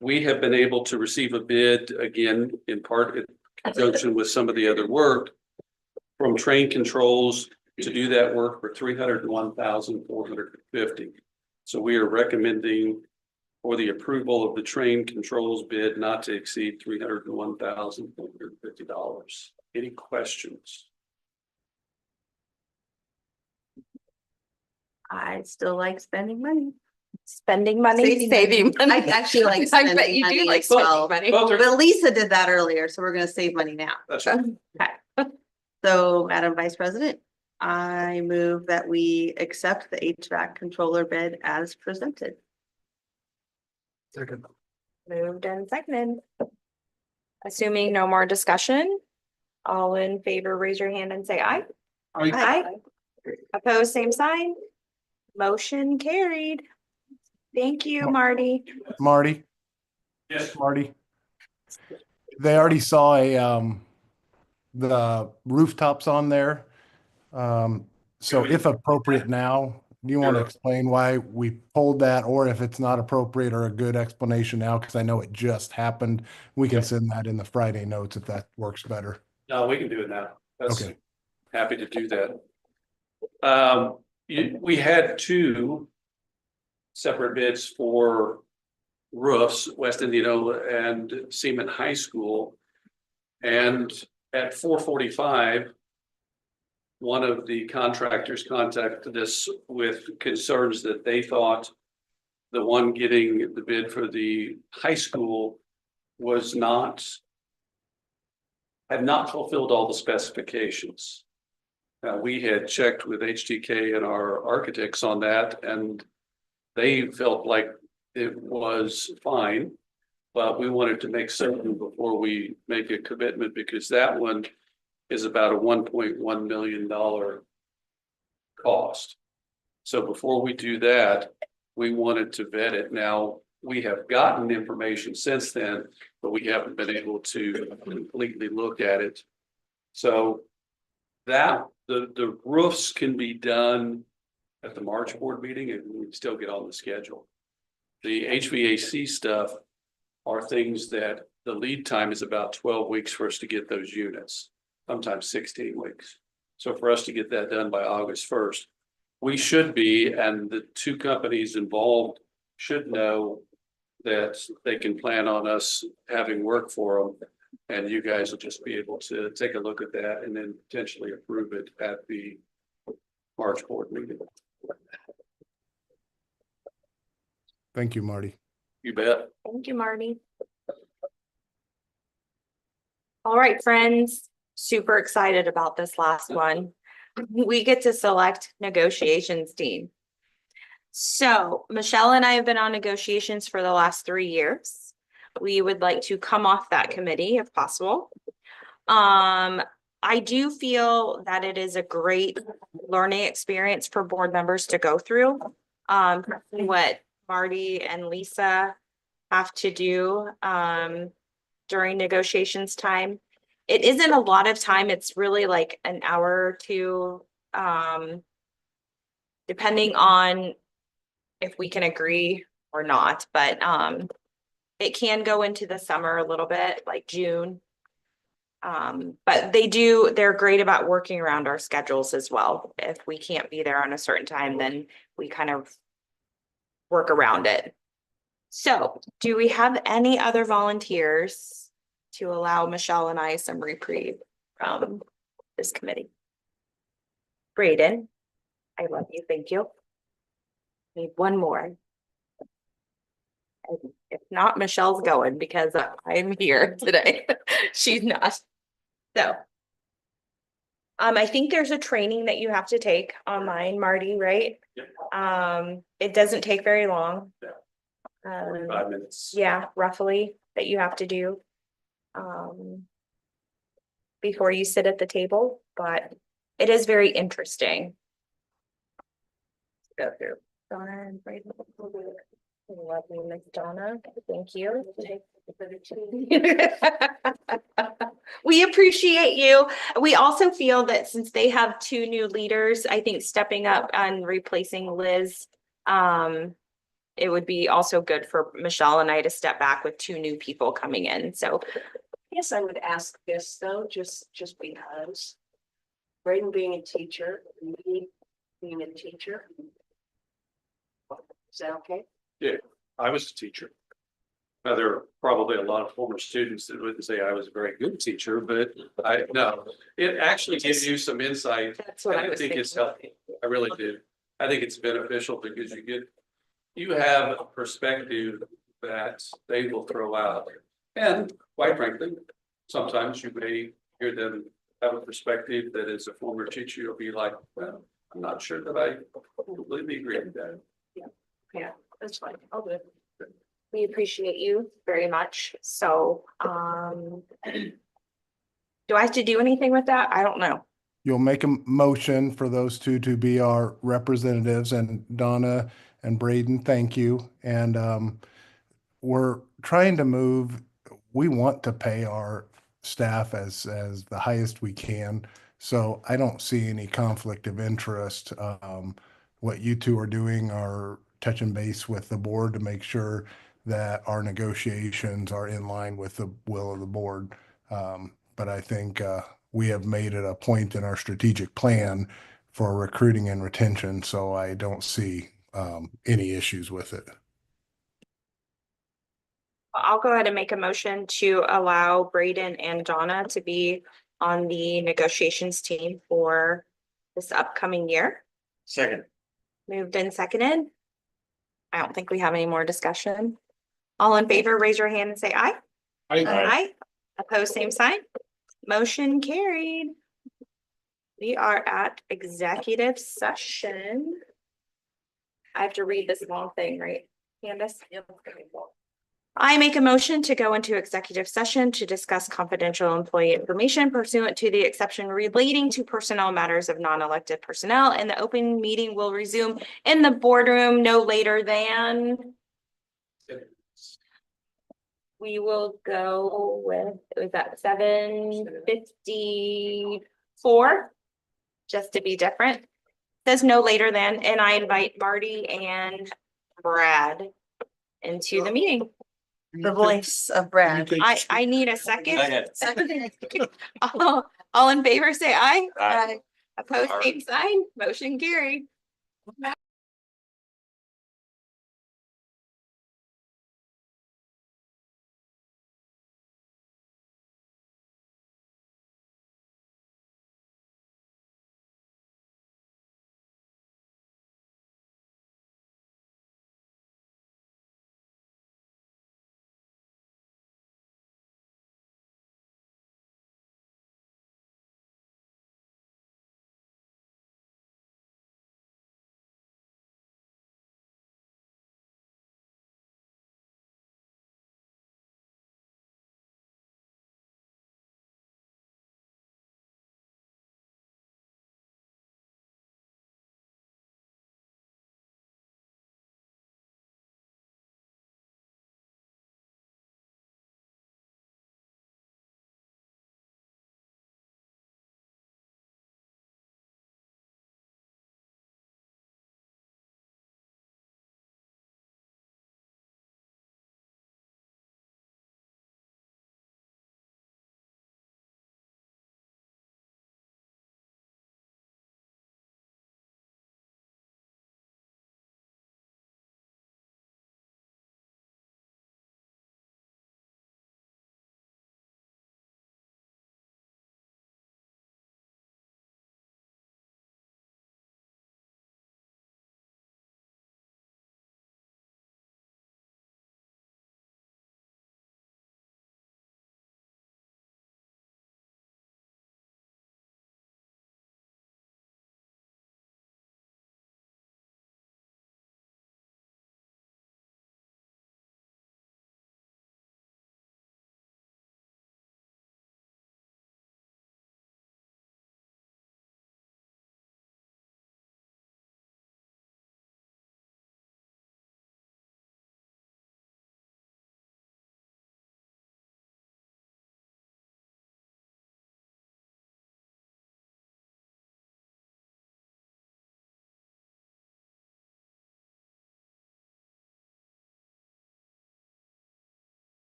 We have been able to receive a bid again, in part in conjunction with some of the other work from Train Controls to do that work for $301,450. So we are recommending for the approval of the Train Controls bid not to exceed $301,450. Any questions? I still like spending money. Spending money, saving money. I actually like I spending bet you money do like as well. spending money. But Lisa did that earlier, so we're gonna save money now. That's right. Okay. So, Madam Vice President, I move that we accept the HVAC controller bid as presented. Second. Moved and seconded. Assuming no more discussion, all in favor, raise your hand and say aye. Aye. Opposed, same sign. Motion carried. Thank you, Marty. Marty, Yes. Marty. They already saw the rooftops on there. So if appropriate now, do you want to Sure. explain why we pulled that, or if it's not appropriate, or a good explanation now? Because I know it just happened. We can send that in the Friday notes if that works better. No, we can do it now. That's Okay. happy to do that. We had two separate bids for roofs, West Indianola and Seaman High School. And at 4:45, one of the contractors contacted us with concerns that they thought the one getting the bid for the high school had not fulfilled all the specifications. We had checked with HTK and our architects on that, and they felt like it was fine, but we wanted to make certain before we make a commitment, because that one is about a $1.1 million cost. So before we do that, we wanted to vet it. Now, we have gotten information since then, but we haven't been able to completely look at it. So that the roofs can be done at the March board meeting and we can still get on the schedule. The HVAC stuff are things that the lead time is about 12 weeks for us to get those units, sometimes 16 weeks. So for us to get that done by August 1st, we should be, and the two companies involved should know that they can plan on us having work for them. And you guys will just be able to take a look at that and then potentially approve it at the March board meeting. Thank you, Marty. You bet. Thank you, Marty. All right, friends, super excited about this last one. We get to select negotiations team. So Michelle and I have been on negotiations for the last 3 years. We would like to come off that committee if possible. I do feel that it is a great learning experience for board members to go through. What Marty and Lisa have to do during negotiations time. It isn't a lot of time. It's really like an hour or two, depending on if we can agree or not, but it can go into the summer a little bit, like June. But they're great about working around our schedules as well. If we can't be there on a certain time, then we kind of work around it. So do we have any other volunteers to allow Michelle and I some reprieve from this committee? Brayden, I love you. Thank you. Need one more. If not, Michelle's going because I'm here today. She's not. So. I think there's a training that you have to take online, Marty, right? It doesn't take very long. 45 minutes. Yeah, roughly that you have to do. Before you sit at the table, but it is very interesting. Go through. Donna and Brayden. Lovely Miss Donna, thank you. We appreciate you. We also feel that since they have two new leaders, I think stepping up and replacing Liz, it would be also good for Michelle and I to step back with two new people coming in. So Yes, I would ask this though, just because. Braden being a teacher, me being a teacher. Is that okay? Yeah, I was a teacher. Now, there are probably a lot of former students that wouldn't say I was a very good teacher, but no, it actually gives you some insight. that's what And I was think it's thinking. helpful. I really do. I think it's beneficial because you have a perspective that they will throw out. And quite frankly, sometimes you may hear them have a perspective that as a former teacher, you'll be like, well, I'm not sure that I completely agree with that. Yeah, that's fine. I'll do it. We appreciate you very much. So, do I have to do anything with that? I don't know. You'll make a motion for those two to be our representatives, and Donna and Braden, thank you. And we're trying to move, we want to pay our staff as the highest we can. So I don't see any conflict of interest. What you two are doing are touching base with the board to make sure that our negotiations are in line with the will of the board. But I think we have made it a point in our strategic plan for recruiting and retention, so I don't see any issues with it. I'll go ahead and make a motion to allow Braden and Donna to be on the negotiations team for this upcoming year. Second. Moved and seconded. I don't think we have any more discussion. All in favor, raise your hand and say aye. Aye. Opposed, same sign. Motion carried. We are at executive session. I have to read this long thing, right, Candace? Yep. I make a motion to go into executive session to discuss confidential employee information pursuant to the exception relating to personnel matters of non-elected personnel, and the open meeting will resume in the boardroom no later than. We will go with, was that 7:54? Just to be different. Says no later than, and I invite Marty and Brad into the meeting. The voice of Brad. I need a second. Second. All in favor, say aye. Aye. Opposed, same sign. Motion carried.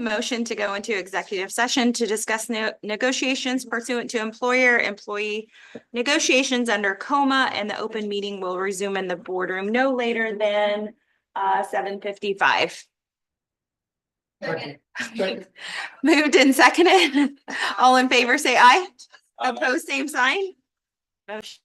Motion to go into executive session to discuss negotiations pursuant to employer-employee negotiations under coma, and the open meeting will resume in the boardroom no later than 7:55. Moved and seconded. All in favor, say aye. Opposed, same sign. Motion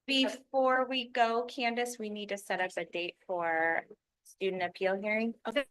Before we go, Candace, we need to set up a date for student appeal hearing. Okay.